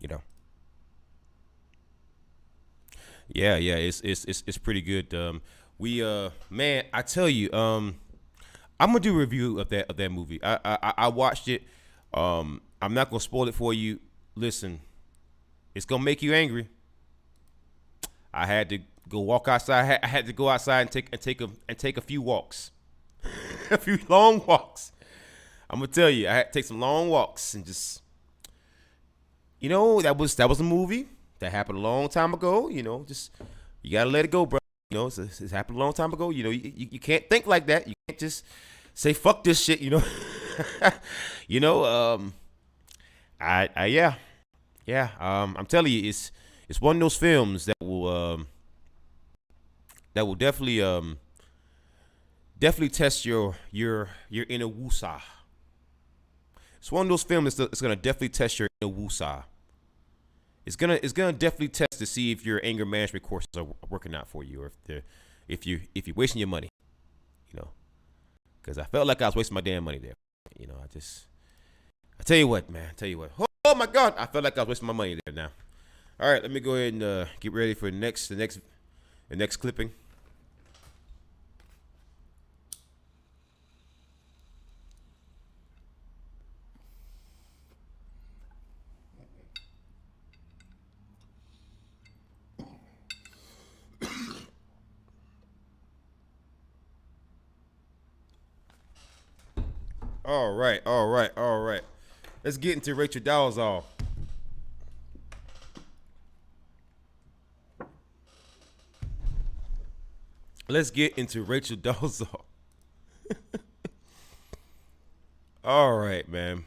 You know. Yeah, it's pretty good. Man, I tell you, I'm gonna do a review of that movie. I watched it. I'm not gonna spoil it for you. Listen, it's gonna make you angry. I had to go walk outside. I had to go outside and take a few walks, a few long walks. I'm gonna tell you, I had to take some long walks and just, you know, that was a movie that happened a long time ago. You know, just you gotta let it go, bro. You know, it's happened a long time ago. You know, you can't think like that. You can't just say fuck this shit. You know, you know. Yeah. I'm telling you, it's one of those films that will definitely test your inner woosah. It's one of those films that's gonna definitely test your inner woosah. It's gonna definitely test to see if your anger management courses are working out for you, or if you're wasting your money. You know, because I felt like I was wasting my damn money there. You know, I tell you what, man. Oh my God, I felt like I was wasting my money there now. All right, let me go ahead and get ready for the next clipping. All right. Let's get into Rachel Dolezal. Let's get into Rachel Dolezal. All right, man.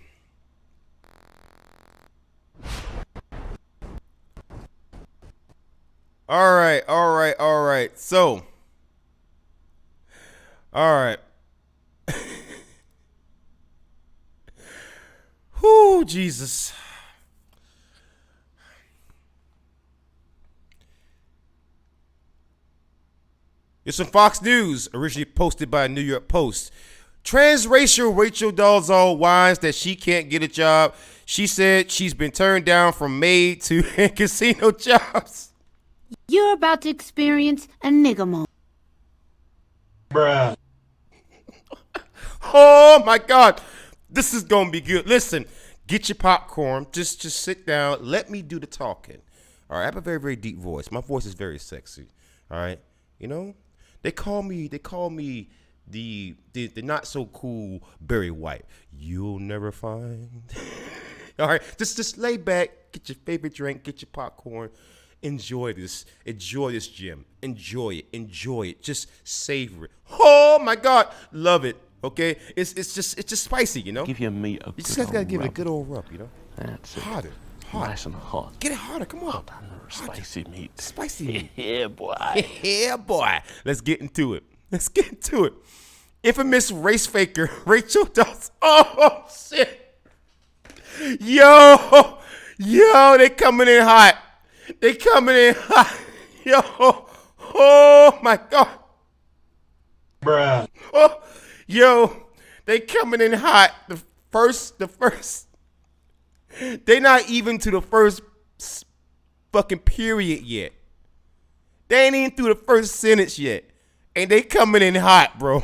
All right. So, all right. Whoo, Jesus. It's from Fox News, originally posted by New York Post. Transracial Rachel Dolezal whines that she can't get a job. She said she's been turned down from maid to casino jobs. You're about to experience a nigga moment. Bruh. Oh my God. This is gonna be good. Listen, get your popcorn. Just sit down. Let me do the talking. All right. I have a very, very deep voice. My voice is very sexy. All right. You know, they call me the not so cool Barry White. You'll never find. All right. Just lay back, get your favorite drink, get your popcorn. Enjoy this gym. Enjoy it. Just savor it. Oh my God, love it. Okay, it's just spicy, you know. Give your meat a You good just gotta old give it a rub. good old rub, you know. That's it. Hot. Nice and hot. Get it harder. Come on. Hot and spicy meat. Spicy meat. Yeah, boy. Yeah, boy. Let's get into it. Infamous race faker Rachel Dolezal. Oh shit. Yo, they coming in hot. Yo, oh my God. Bruh. Oh, yo, They coming in hot. The first. They not even to the first fucking period yet. They ain't even through the first sentence yet. And they coming in hot, bro.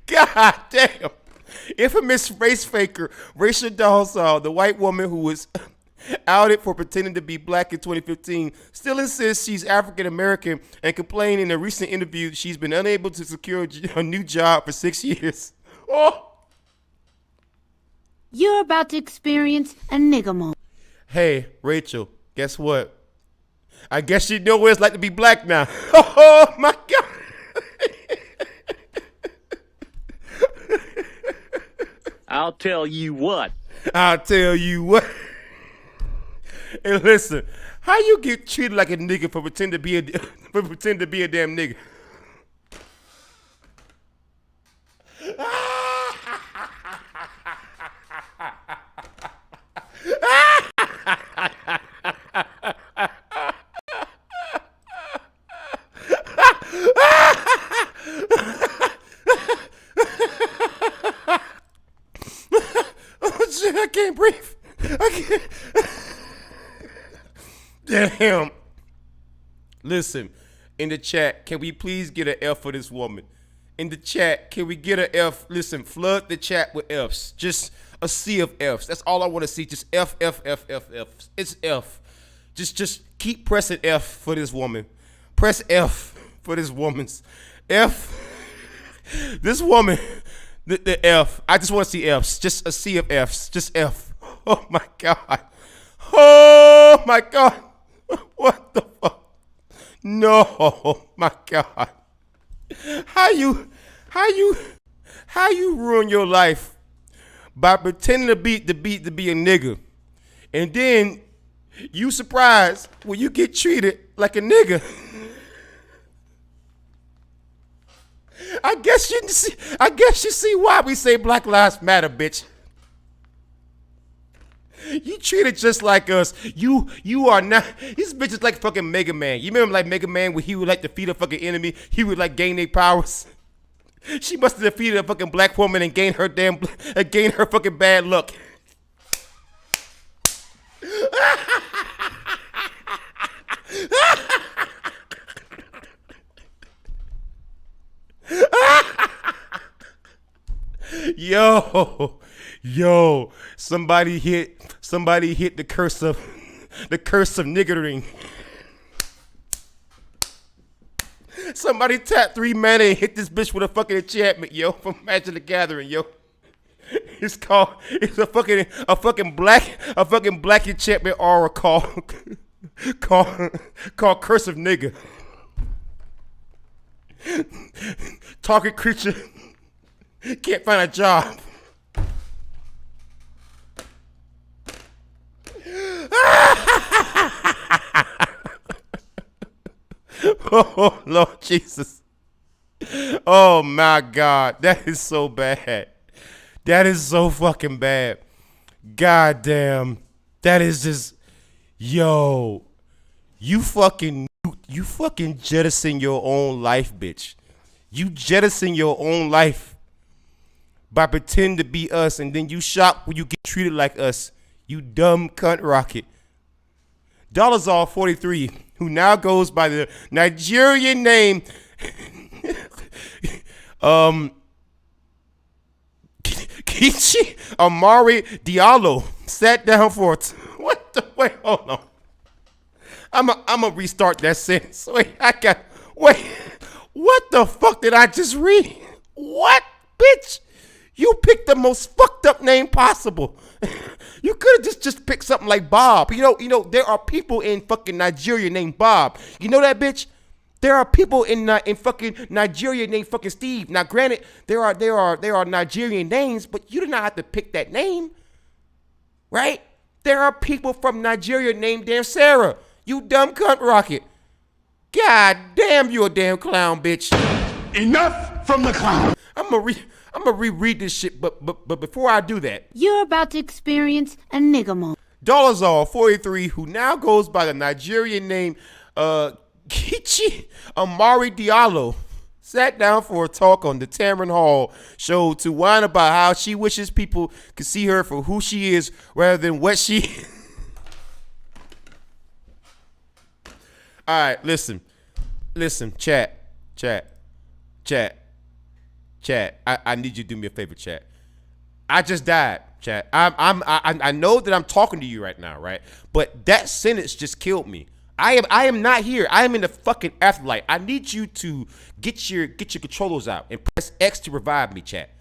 God damn. Infamous race faker Rachel Dawson, the white woman who was outed for pretending to be black in 2015, still insists she's African American and complained in a recent interview she's been unable to secure a new job for 6 years. Oh. You're about to experience a nigga moment. Hey, Rachel, guess what? I guess you know what it's like to be black now. Oh, my God. I'll tell you what. I'll tell you what. And listen, how you get treated like a nigga for pretend to be a damn nigga? Oh shit, I can't breathe. I can't. Damn. Listen, in the chat, can we please get an F for this woman? In the chat, can we get an F? Listen, flood the chat with Fs. Just a sea of Fs. That's all I want to see. Just F, F, F, F, F. It's F. Just keep pressing F for this woman. Press F for this woman's. F. This woman, the F. I just want to see Fs. Just a sea of Fs. Just F. Oh my God. Oh my God. What the fuck? No, my God. How you ruin your life by pretending to be a nigga, and then you surprised when you get treated like a nigga. I guess you see why we say Black Lives Matter, bitch. You treated just like us. You are not. This bitch is like fucking Mega Man. You remember like Mega Man where he would like defeat a fucking enemy? He would like gain their powers. She must have defeated a fucking black woman and gained her fucking bad luck. Yo, somebody hit the curse of niggering. Somebody tapped 3 mana and hit this bitch with a fucking enchantment, yo, from Magic the Gathering, yo. It's a fucking black enchantment aura called Curse of Nigger. Target creature can't find a job. Oh, Lord Jesus. Oh, my God. That is so bad. That is so fucking bad. God damn. That is just, yo. You fucking jettison your own life, bitch. You jettison your own life by pretending to be us, and then you shocked when you get treated like us. You dumb cunt rocket. Dolazar 43, who now goes by the Nigerian name Kichi Amari Diallo, sat down for what the wait, hold on. I'ma restart that sentence. Wait, what the fuck did I just read? What, bitch? You picked the most fucked up name possible. You could have just picked something like Bob. You know, there are people in fucking Nigeria named Bob. You know that, bitch? There are people in fucking Nigeria named fucking Steve. Now, granted, there are Nigerian names, but you did not have to pick that name, right? There are people from Nigeria named damn Sarah. You dumb cunt rocket. God damn, you a damn clown, bitch. Enough from the clown. I'm gonna reread this shit, but before I do that, You're about to experience a nigga moment. Dolazar 43, who now goes by the Nigerian name Kichi Amari Diallo, sat down for a talk on the Tamron Hall show to whine about how she wishes people could see her for who she is rather than what she. All right, listen, chat. I need you to do me a favor, chat. I just died, chat. I know that I'm talking to you right now, right? But that sentence just killed me. I am not here. I am in the fucking afterlife. I need you to get your controllers out and press X to revive me, chat.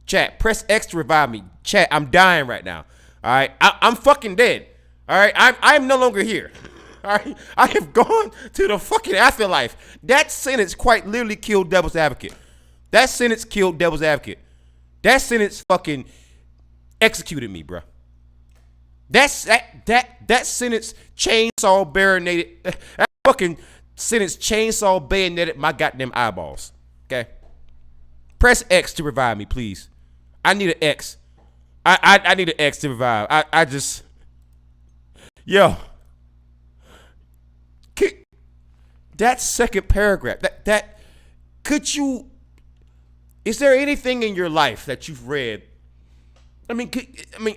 Chat, press X to revive me. Chat, I'm dying right now. All right, I'm fucking dead. All right, I'm no longer here. All right, I have gone to the fucking afterlife. That sentence quite literally killed Devil's Advocate. That sentence killed Devil's Advocate. That sentence fucking executed me, bro. That sentence chainsaw bayoneted. That fucking sentence chainsaw bayoneted my goddamn eyeballs. Okay. Press X to revive me, please. I need an X. I need an X to revive. I just, yo. That second paragraph. That could you? Is there anything in your life that you've read? I mean,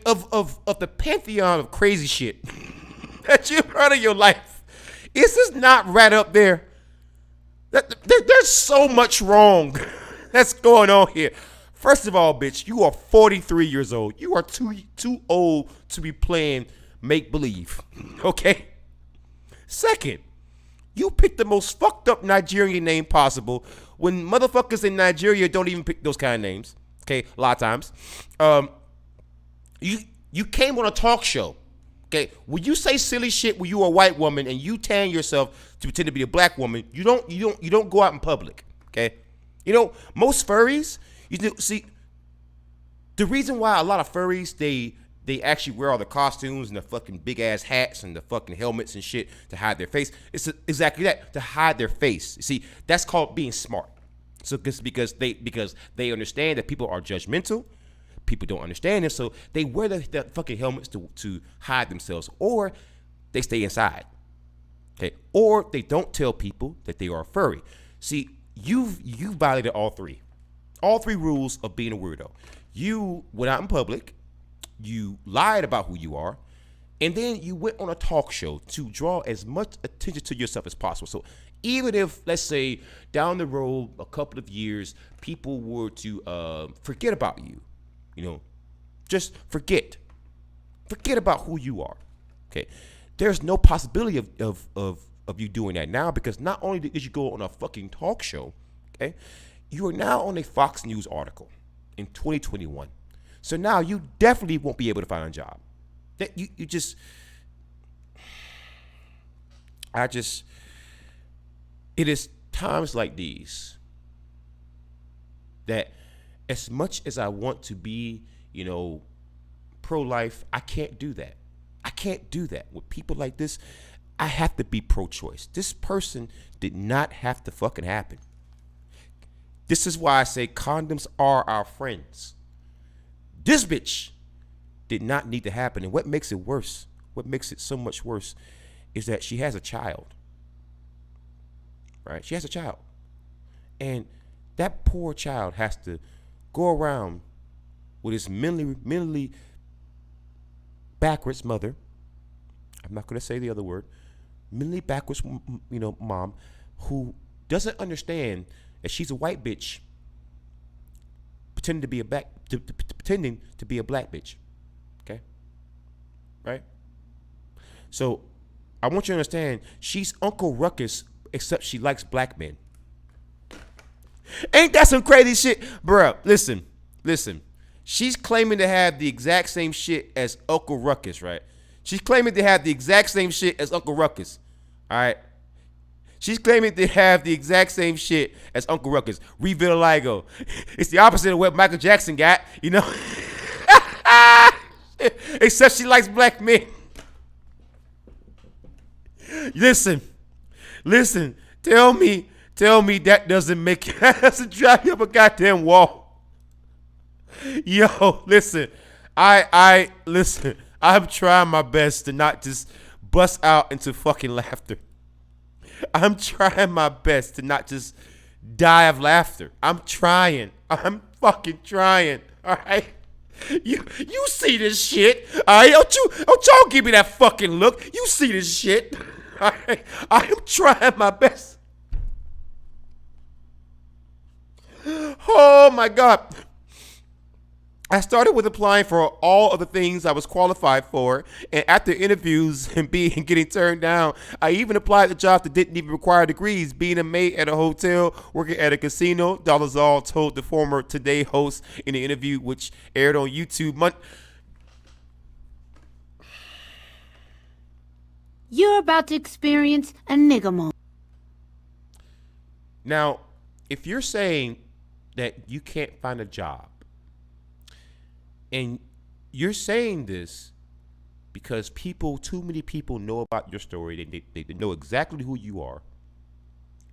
of the pantheon of crazy shit that you've heard in your life, is this not right up there? There's so much wrong that's going on here. First of all, bitch, you are 43 years old. You are too old to be playing make believe. Okay. Second, you picked the most fucked up Nigerian name possible when motherfuckers in Nigeria don't even pick those kind of names. Okay, a lot of times. You came on a talk show. Okay, when you say silly shit when you are a white woman and you tan yourself to pretend to be a black woman, you don't go out in public. Okay, you know most furries. See, the reason why a lot of furries they actually wear all the costumes and the fucking big ass hats and the fucking helmets and shit to hide their face. It's exactly that, to hide their face. You see, that's called being smart. So because they understand that people are judgmental, people don't understand it, so they wear the fucking helmets to hide themselves, or they stay inside. Okay, or they don't tell people that they are furry. See, you violated all three rules of being a weirdo. You went out in public. You lied about who you are, and then you went on a talk show to draw as much attention to yourself as possible. So even if, let's say, down the road, a couple of years, people were to forget about you, you know, just forget about who you are. Okay, there's no possibility of you doing that now, because not only did you go on a fucking talk show, okay, you are now on a Fox News article in 2021. So now you definitely won't be able to find a job. That it is times like these that as much as I want to be, you know, pro-life, I can't do that. I can't do that. With people like this, I have to be pro-choice. This person did not have to fucking happen. This is why I say condoms are our friends. This bitch did not need to happen. And what makes it worse, what makes it so much worse, is that she has a child. Right? She has a child. And that poor child has to go around with his mentally backwards mother. I'm not going to say the other word. Mentally backwards, you know, mom, who doesn't understand that she's a white bitch pretending to be a black bitch. Okay? Right? So I want you to understand, she's Uncle Ruckus, except she likes black men. Ain't that some crazy shit? Bruh, listen. She's claiming to have the exact same shit as Uncle Ruckus, right? She's claiming to have the exact same shit as Uncle Ruckus. All right? She's claiming to have the exact same shit as Uncle Ruckus. Revitiligo. It's the opposite of what Michael Jackson got, you know? Except she likes black men. Listen. Tell me that doesn't drive you up a goddamn wall. Yo, listen. Listen. I'm trying my best to not just bust out into fucking laughter. I'm trying my best to not just die of laughter. I'm trying. I'm fucking trying. All right. You see this shit. All right. Don't y'all give me that fucking look. You see this shit. All right. I am trying my best. Oh my God. I started with applying for all of the things I was qualified for, and after interviews and getting turned down, I even applied to jobs that didn't even require degrees, being a maid at a hotel, working at a casino, Dolezal told the former Today host in the interview, which aired on YouTube. You're about to experience a nigga moment. Now, if you're saying that you can't find a job, and you're saying this because too many people know about your story. They know exactly who you are,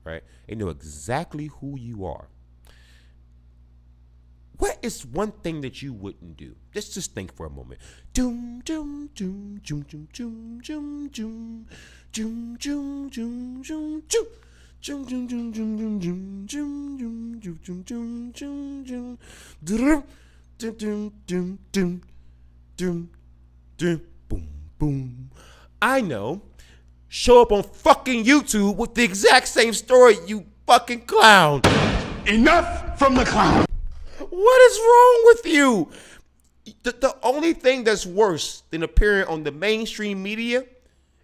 right? They know exactly who you are. What is one thing that you wouldn't do? Let's just think for a moment. Doom, doom, doom, doom, doom, doom, doom, doom, doom, doom, doom, doom, doom. Doom doom doom doom doom doom doom doom doom doom doom doom. Dum dum dum dum dum dum boom boom. I know. Show up on fucking YouTube with the exact same story, you fucking clown. Enough from the clown. What is wrong with you? The only thing that's worse than appearing on the mainstream media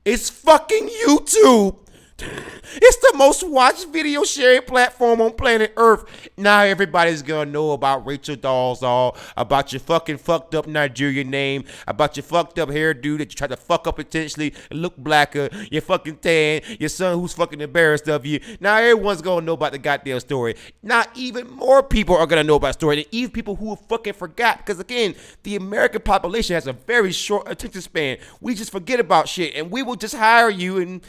is fucking YouTube. It's the most watched video sharing platform on planet Earth. Now everybody's gonna know about Rachel Dolezal, about your fucking fucked up Nigerian name, about your fucked up hairdo that you tried to fuck up intentionally and look blacker, your fucking tan, your son who's fucking embarrassed of you. Now everyone's gonna know about the goddamn story. Now even more people are gonna know about the story, and even people who fucking forgot. Because again, the American population has a very short attention span. We just forget about shit, and we will just hire you and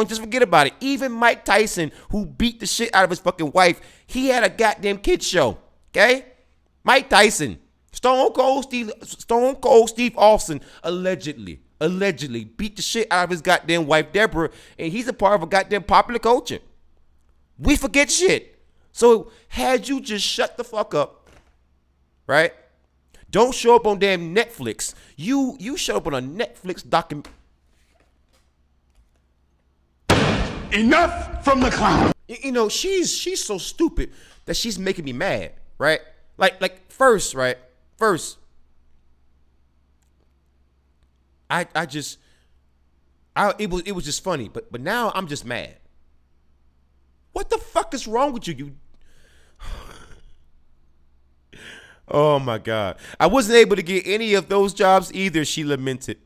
just forget about it. Even Mike Tyson, who beat the shit out of his fucking wife, he had a goddamn kids show. Okay? Mike Tyson, Stone Cold Steve Austin allegedly beat the shit out of his goddamn wife Deborah, and he's a part of a goddamn popular culture. We forget shit. So had you just shut the fuck up, right? Don't show up on damn Netflix. You show up on a Netflix document. Enough from the clown. She's so stupid that she's making me mad, right? Like first, right? First, it was just funny, but now I'm just mad. What the fuck is wrong with you? Oh my God. I wasn't able to get any of those jobs either, she lamented.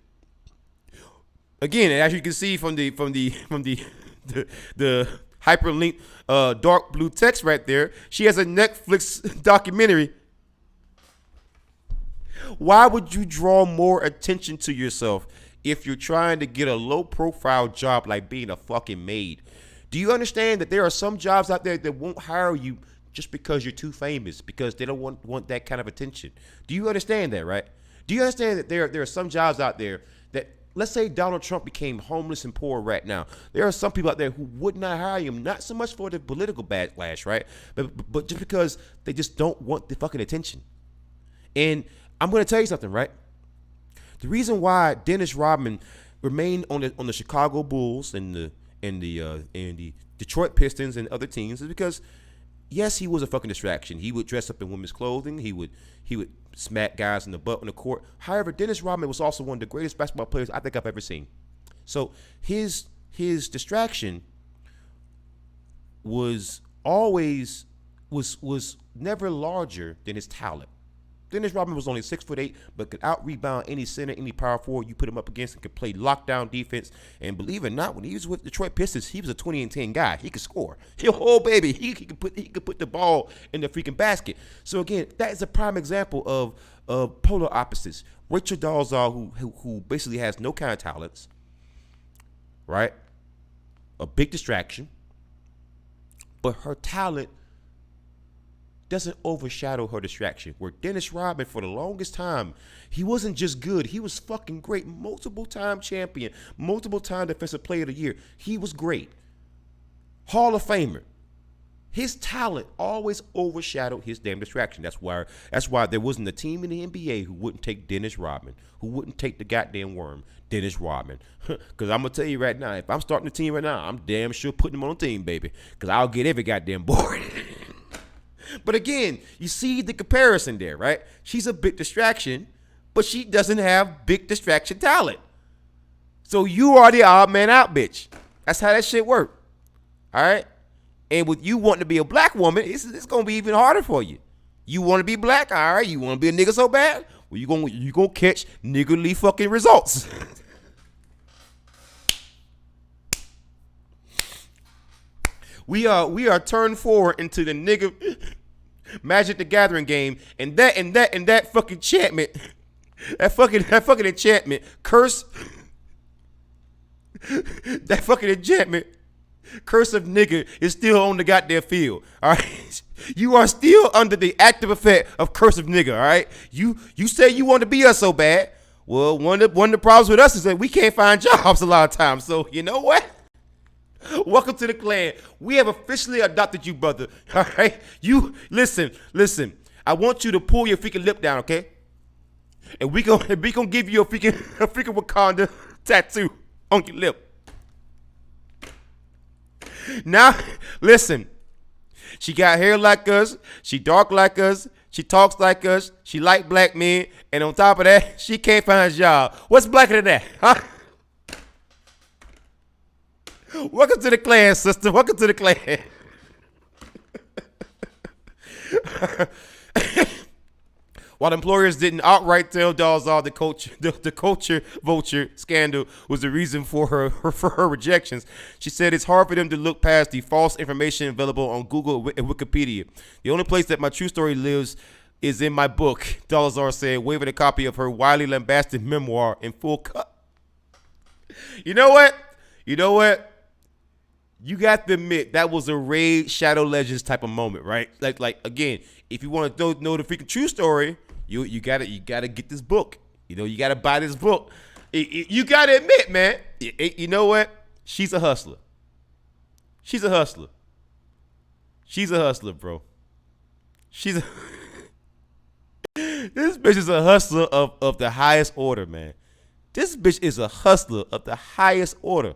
Again, as you can see from the hyperlinked dark blue text right there, she has a Netflix documentary. Why would you draw more attention to yourself if you're trying to get a low profile job like being a fucking maid? Do you understand that there are some jobs out there that won't hire you just because you're too famous, because they don't want that kind of attention? Do you understand that, right? Do you understand that there are some jobs out there that, let's say Donald Trump became homeless and poor right now, there are some people out there who would not hire him, not so much for the political backlash, right? But just because they just don't want the fucking attention. And I'm going to tell you something, right? The reason why Dennis Rodman remained on the Chicago Bulls and the Detroit Pistons and other teams is because, yes, he was a fucking distraction. He would dress up in women's clothing. He would smack guys in the butt on the court. However, Dennis Rodman was also one of the greatest basketball players I think I've ever seen. So his distraction was never larger than his talent. Dennis Rodman was only 6'8", but could out-rebound any center, any power forward you put him up against, and could play lockdown defense. And believe it or not, when he was with Detroit Pistons, he was a 20-10 guy. He could score. Baby, he could put the ball in the freaking basket. So again, that is a prime example of polar opposites. Rachel Dolezal, who basically has no kind of talents, right? A big distraction, but her talent doesn't overshadow her distraction. Where Dennis Rodman, for the longest time, he wasn't just good, he was fucking great. Multiple-time champion, multiple-time defensive player of the year. He was great. Hall of Famer. His talent always overshadowed his damn distraction. That's why there wasn't a team in the NBA who wouldn't take Dennis Rodman, who wouldn't take the goddamn worm, Dennis Rodman. Because I'm going to tell you right now, if I'm starting the team right now, I'm damn sure putting him on the team, baby. Because I'll get every goddamn board. But again, you see the comparison there, right? She's a big distraction, but she doesn't have big distraction talent. So you are the odd man out, bitch. That's how that shit work. All right? And with you wanting to be a black woman, it's going to be even harder for you. You want to be black? All right. You want to be a nigga so bad? Well, you gonna catch niggerly fucking results. We are turned forward into the nigga Magic the Gathering game, and that fucking enchantment, that fucking enchantment curse, that fucking enchantment curse of nigga is still on the goddamn field. All right, you are still under the active effect of curse of nigga. All right, you say you want to be us so bad. Well, one of the problems with us is that we can't find jobs a lot of times. So you know what? Welcome to the clan. We have officially adopted you, brother. All right, you listen. I want you to pull your freaking lip down, okay? And we gonna give you a freaking Wakanda tattoo on your lip. Now, listen. She got hair like us. She dark like us. She talks like us. She like black men. And on top of that, she can't find a job. What's blacker than that? Huh? Welcome to the clan, sister. Welcome to the clan. While employers didn't outright tell Dolezal the culture vulture scandal was the reason for her rejections, she said it's hard for them to look past the false information available on Google and Wikipedia. The only place that my true story lives is in my book, Dolezal said, waving a copy of her widely lambasted memoir in full cut. You know what? You got to admit that was a Raid Shadow Legends type of moment, right? Like again, if you want to know the freaking true story, you gotta get this book. You gotta buy this book. You gotta admit, man. You know what? She's a hustler. She's a hustler. She's a hustler, bro. This bitch is a hustler of the highest order, man. This bitch is a hustler of the highest order.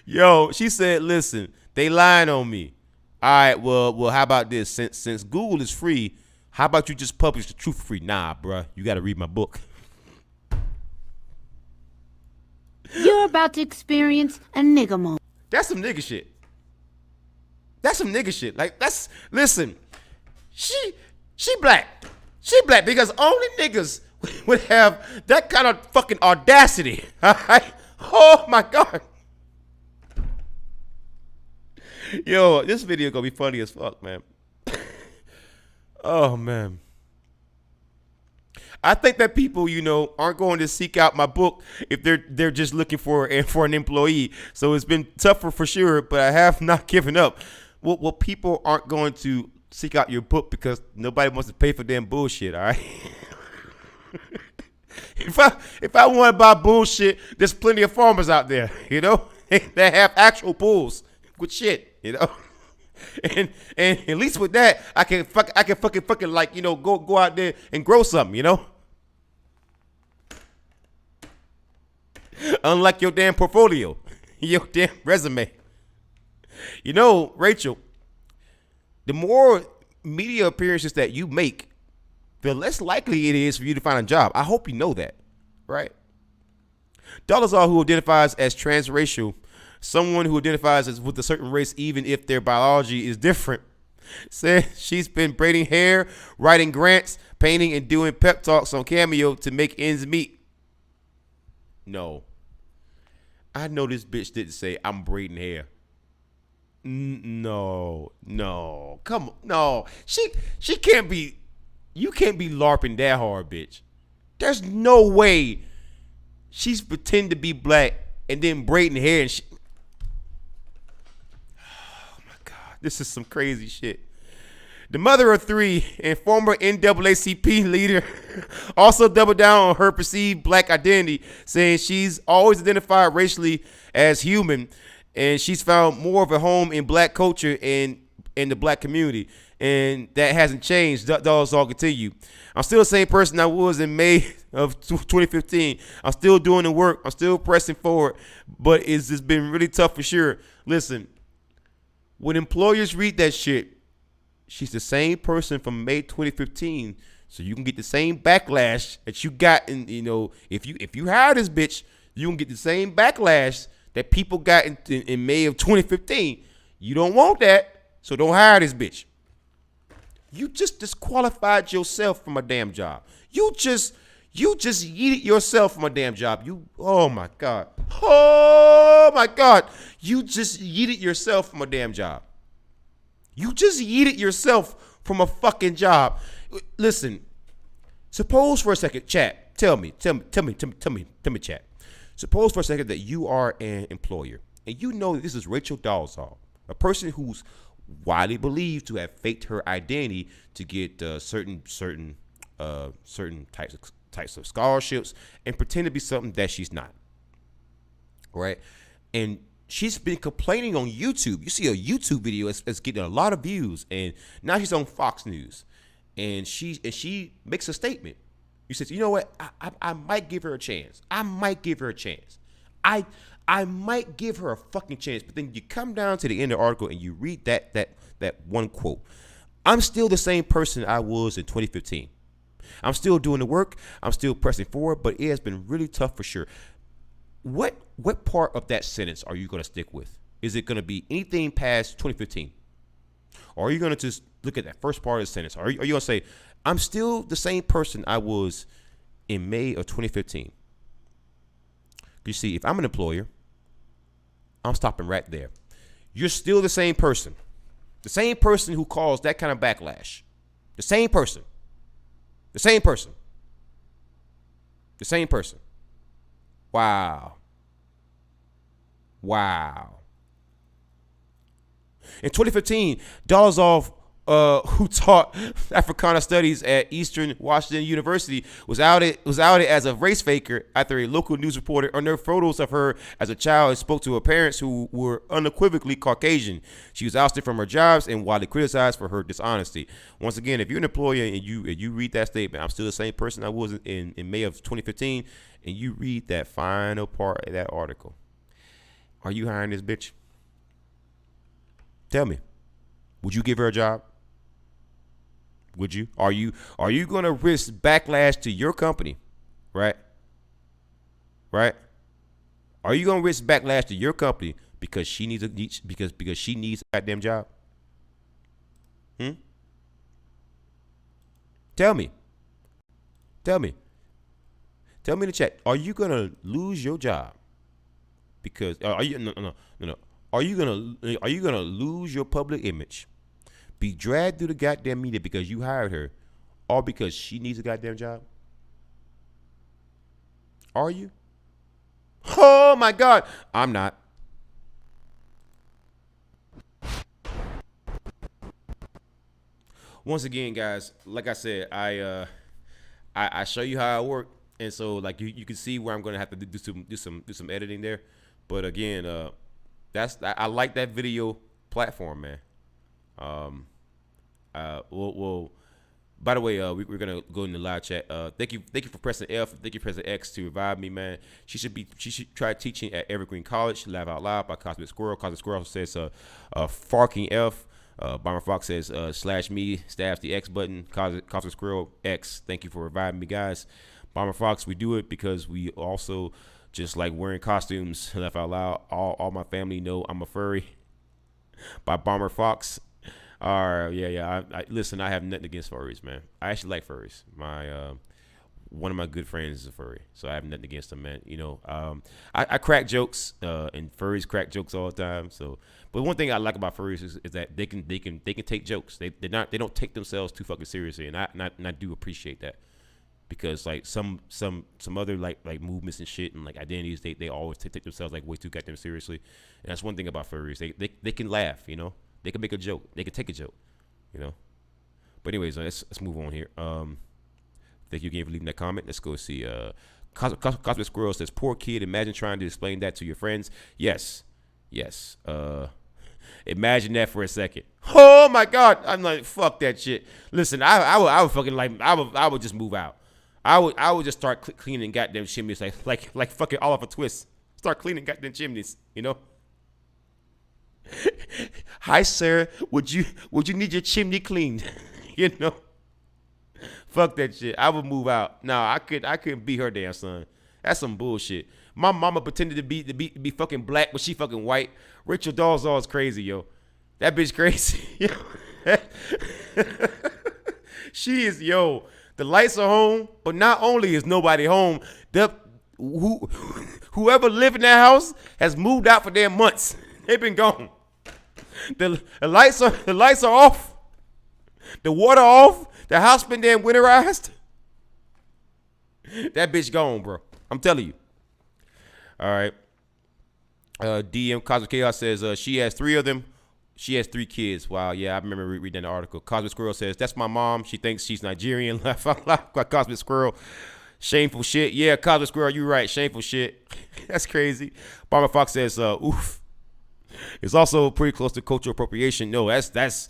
Yo, she said, listen, they lying on me. All right, well, how about this? Since Google is free, how about you just publish the truth for free? Nah, bruh, you got to read my book. You're about to experience a nigga moment. That's some nigga shit. Like, listen, she black. She black because only niggas would have that kind of fucking audacity. All right? Oh, my God. Yo, this video gonna be funny as fuck, man. Oh, man. I think that people, aren't going to seek out my book if they're just looking for an employee. So it's been tougher for sure, but I have not given up. Well, people aren't going to seek out your book because nobody wants to pay for damn bullshit, all right? If I want to buy bullshit, there's plenty of farmers out there, that have actual bulls with shit, and at least with that, I can fucking like, go out there and grow something, Unlike your damn portfolio, your damn resume. Rachel, the more media appearances that you make, the less likely it is for you to find a job. I hope you know that, right? Dolezal, who identifies as transracial, someone who identifies as with a certain race even if their biology is different, said she's been braiding hair, writing grants, painting, and doing pep talks on Cameo to make ends meet. No. I know this bitch didn't say, I'm braiding hair. No. Come on. No. She can't be. You can't be LARPing that hard, bitch. There's no way she's pretending to be black and then braiding hair and shit. Oh, my God. This is some crazy shit. The mother of three and former NAACP leader also doubled down on her perceived black identity, saying she's always identified racially as human and she's found more of a home in black culture and in the black community, and that hasn't changed. Dogs all continue. I'm still the same person I was in May of 2015. I'm still doing the work. I'm still pressing forward, but it's just been really tough for sure. Listen, when employers read that shit, she's the same person from May 2015, so you can get the same backlash that you got in, if you hire this bitch, you can get the same backlash that people got in May of 2015. You don't want that, so don't hire this bitch. You just disqualified yourself from a damn job. You just yeeted yourself from a damn job. Oh my God. You just yeeted yourself from a damn job. You just yeeted yourself from a fucking job. Listen, suppose for a second, chat, tell me, chat. Suppose for a second that you are an employer and you know that this is Rachel Dolezal, a person who's widely believed to have faked her identity to get certain types of scholarships and pretend to be something that she's not. Right? And she's been complaining on YouTube. You see a YouTube video that's getting a lot of views, and now she's on Fox News, and she makes a statement. You says, you know what? I might give her a chance. I might give her a fucking chance. But then you come down to the end of the article and you read that one quote. I'm still the same person I was in 2015. I'm still doing the work. I'm still pressing forward, but it has been really tough for sure. What part of that sentence are you going to stick with? Is it going to be anything past 2015? Or are you going to just look at that first part of the sentence? Are you going to say, I'm still the same person I was in May of 2015? You see, if I'm an employer, I'm stopping right there. You're still the same person. The same person who caused that kind of backlash. The same person. The same person. The same person. Wow. In 2015, Dolezal, who taught Africana Studies at Eastern Washington University, was outed as a race faker after a local news reporter unearthed photos of her as a child and spoke to her parents who were unequivocally Caucasian. She was ousted from her jobs and widely criticized for her dishonesty. Once again, if you're an employer and you read that statement, I'm still the same person I was in May of 2015, and you read that final part of that article, are you hiring this bitch? Tell me. Would you give her a job? Would you? Are you going to risk backlash to your company? Right? Are you going to risk backlash to your company because she needs because she needs a goddamn job? Tell me. Tell me in the chat. Are you going to lose your job because are you no. Are you gonna lose your public image, be dragged through the goddamn media because you hired her, or because she needs a goddamn job? Are you? Oh my God, I'm not. Once again, guys, like I said, I show you how I work, and so like you can see where I'm gonna have to do some editing there, but again, I like that video platform, man. Well, by the way, we're gonna go in the live chat. Thank you for pressing F. Thank you for pressing X to revive me, man. She should try teaching at Evergreen College. Laugh Out Loud by Cosmic Squirrel. Cosmic Squirrel says Farking F. Bomber Fox says /me stabs the X button. Cosmic Squirrel X. Thank you for reviving me, guys. Bomber Fox, we do it because we also just like wearing costumes. Laugh Out Loud. All my family know I'm a furry. By Bomber Fox. Yeah. Listen, I have nothing against furries, man. I actually like furries. My one of my good friends is a furry, so I have nothing against them, man. You know, I crack jokes, and furries crack jokes all the time. So, but one thing I like about furries is that they can take jokes. They don't take themselves too fucking seriously, and I do appreciate that. Because like some other like movements and shit and like identities, they always take themselves like way too goddamn seriously. And that's one thing about furries. They can laugh, you know. They can make a joke. They can take a joke, you know. But anyways, let's move on here. Thank you again for leaving that comment. Let's go see. Cosmic Squirrel says, "Poor kid. Imagine trying to explain that to your friends." Yes, Yes. Imagine that for a second. Oh my God. I'm like, fuck that shit. Listen, I would fucking like, I would just move out. I would just start cleaning goddamn chimneys like fucking all off a twist. Start cleaning goddamn chimneys, you know? Hi, sir. Would you need your chimney cleaned? You know? Fuck that shit. I would move out. No, I couldn't be her damn son. That's some bullshit. My mama pretended to be fucking black, but she fucking white. Rachel Dolezal is crazy, yo. That bitch crazy. She is, yo. The lights are home, but not only is nobody home, whoever lived in that house has moved out for damn months. They've been gone. The lights are off. The water off. The house been damn winterized. That bitch gone, bro. I'm telling you. All right. DM Cosmic Chaos says she has 3 of them. She has 3 kids. Wow, yeah, I remember reading the article. Cosmic Squirrel says, that's my mom. She thinks she's Nigerian. Laugh out loud. Cosmic Squirrel. Shameful shit. Yeah, Cosmic Squirrel, you're right. Shameful shit. That's crazy. Bomber Fox says, oof. It's also pretty close to cultural appropriation. No, that's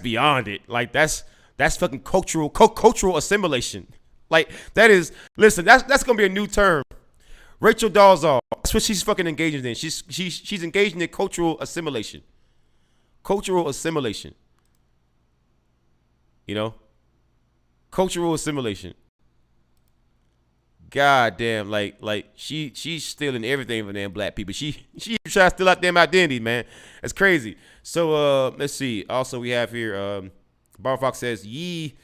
beyond it. Like, that's fucking cultural assimilation. Like, that is, listen, that's going to be a new term. Rachel Dolezal. That's what she's fucking engaging in. She's engaging in cultural assimilation. Cultural assimilation. You know? Cultural assimilation. God damn, like she's stealing everything from them black people. She tries to steal out them identity, man. That's crazy. So let's see. Also we have here Bar Fox says, we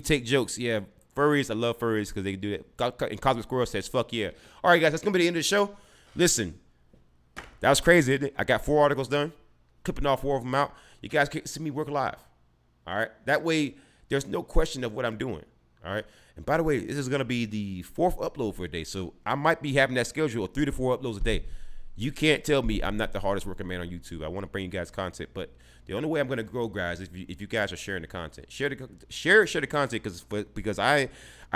take jokes. Yeah, furries, I love furries because they can do that. And Cosmic Squirrel says, fuck yeah. All right, guys, that's gonna be the end of the show. Listen, that was crazy, isn't it? I got 4 articles done, clipping all 4 of them out. You guys can see me work live. All right, that way there's no question of what I'm doing. All right. And by the way, this is going to be the 4th upload for a day. So I might be having that schedule of 3 to 4 uploads a day. You can't tell me I'm not the hardest working man on YouTube. I want to bring you guys content. But the only way I'm going to grow, guys, is if you guys are sharing the content. Share the content because I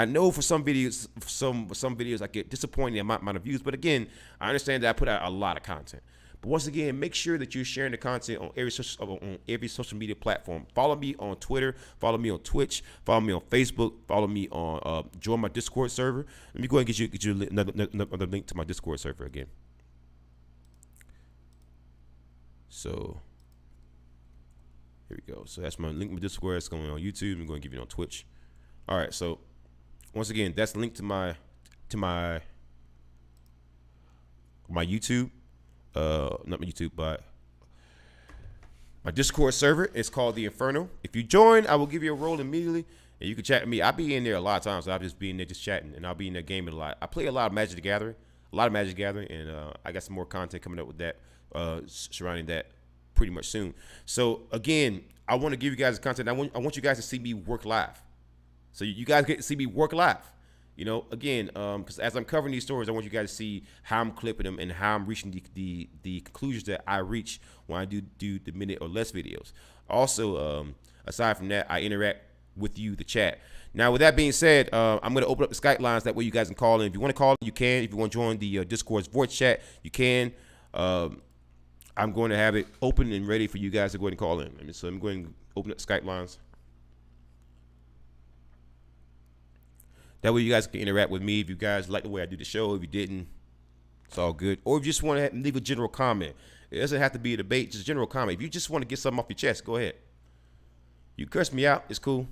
know for some videos, some videos I get disappointed in my amount of views. But again, I understand that I put out a lot of content. But once again, make sure that you're sharing the content on every social media platform. Follow me on Twitter. Follow me on Twitch. Follow me on Facebook. Follow me on join my Discord server. Let me go ahead and get you another link to my Discord server again. So here we go. So that's my link to my Discord. It's going on YouTube. I'm going to give you it on Twitch. All right. So once again, that's the link to my YouTube. Not my YouTube, but my Discord server. It's called The Inferno. If you join, I will give you a role immediately, and you can chat with me. I'll be in there a lot of times. So I'll just be in there just chatting, and I'll be in there gaming a lot. I play a lot of Magic the Gathering, and I got some more content coming up with that, surrounding that pretty much soon. So again, I want to give you guys the content. I want you guys to see me work live. So you guys get to see me work live. You know, again, because as I'm covering these stories, I want you guys to see how I'm clipping them and how I'm reaching the conclusions that I reach when I do the minute or less videos. Also, aside from that, I interact with you, the chat. Now, with that being said, I'm going to open up the Skype lines. That way you guys can call in. If you want to call in, you can. If you want to join the Discord's voice chat, you can. I'm going to have it open and ready for you guys to go ahead and call in. So I'm going to open up the Skype lines. That way you guys can interact with me. If you guys like the way I do the show, if you didn't, it's all good. Or if you just want to leave a general comment. It doesn't have to be a debate, just a general comment. If you just want to get something off your chest, go ahead. You curse me out, it's cool.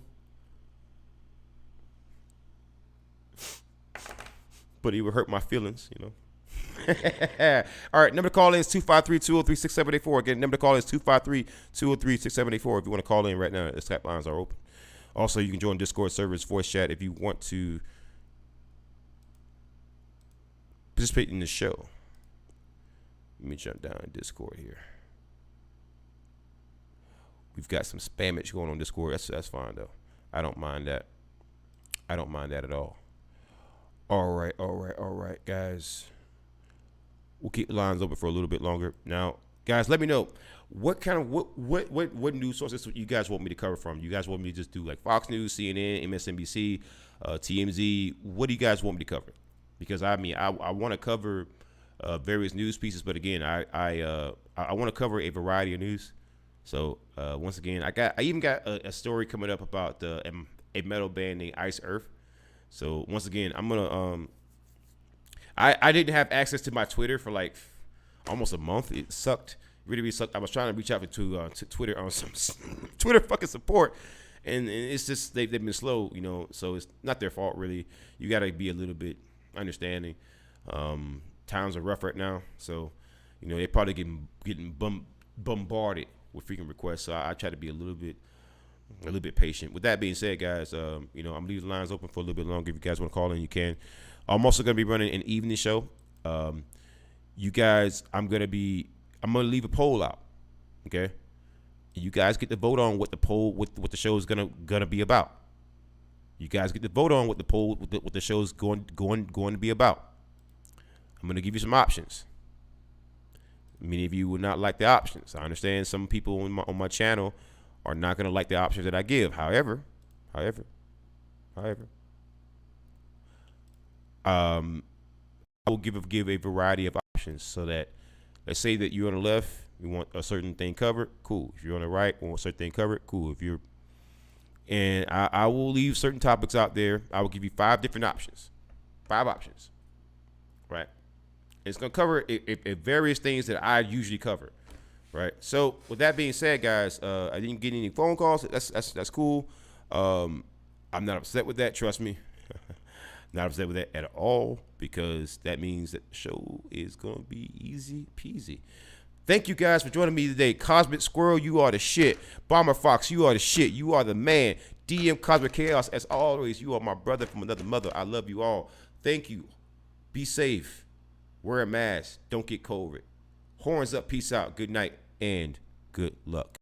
But it would hurt my feelings, you know. All right, number to call in is 253-203-6784. Again, number to call in is 253-203-6784. If you want to call in right now, the Skype lines are open. Also, you can join Discord servers, voice chat if you want to participate in the show. Let me jump down in Discord here. We've got some spammage going on Discord. That's fine though. I don't mind that. I don't mind that at all. All right, guys. We'll keep the lines open for a little bit longer. Now, guys, let me know what kind of what news sources you guys want me to cover from. You guys want me to just do like Fox News, CNN, MSNBC, TMZ? What do you guys want me to cover? Because I mean, I want to cover various news pieces. But again, I want to cover a variety of news. So once again, I even got a story coming up about a metal band named Ice Earth. So once again, I'm gonna I didn't have access to my Twitter for like almost a month. It sucked. Really sucked. I was trying to reach out to Twitter on some Twitter fucking support, and it's just they've been slow, you know. So it's not their fault really. You got to be a little bit understanding. Times are rough right now, so you know they probably getting bombarded with freaking requests. So I try to be a little bit patient. With that being said, guys, you know, I'm leaving the lines open for a little bit longer. If you guys want to call in, you can. I'm also going to be running an evening show. You guys, I'm going to leave a poll out. Okay? You guys get to vote on what what the show is gonna be about. You guys get to vote on what the show is going to be about. I'm going to give you some options. Many of you will not like the options. I understand some people on my channel are not going to like the options that I give. However, I will give a variety of options so that, let's say that you're on the left, you want a certain thing covered, cool. If you're on the right, you want a certain thing covered, cool. And I will leave certain topics out there. I will give you 5 different options, 5 options, right? It's gonna cover various things that I usually cover, right? So with that being said, guys, I didn't get any phone calls. That's cool. I'm not upset with that. Trust me. Not upset with that at all, because that means that the show is going to be easy peasy. Thank you guys for joining me today. Cosmic Squirrel, you are the shit. Bomber Fox, you are the shit. You are the man. DM Cosmic Chaos, as always, you are my brother from another mother. I love you all. Thank you. Be safe. Wear a mask. Don't get COVID. Horns up. Peace out. Good night and good luck.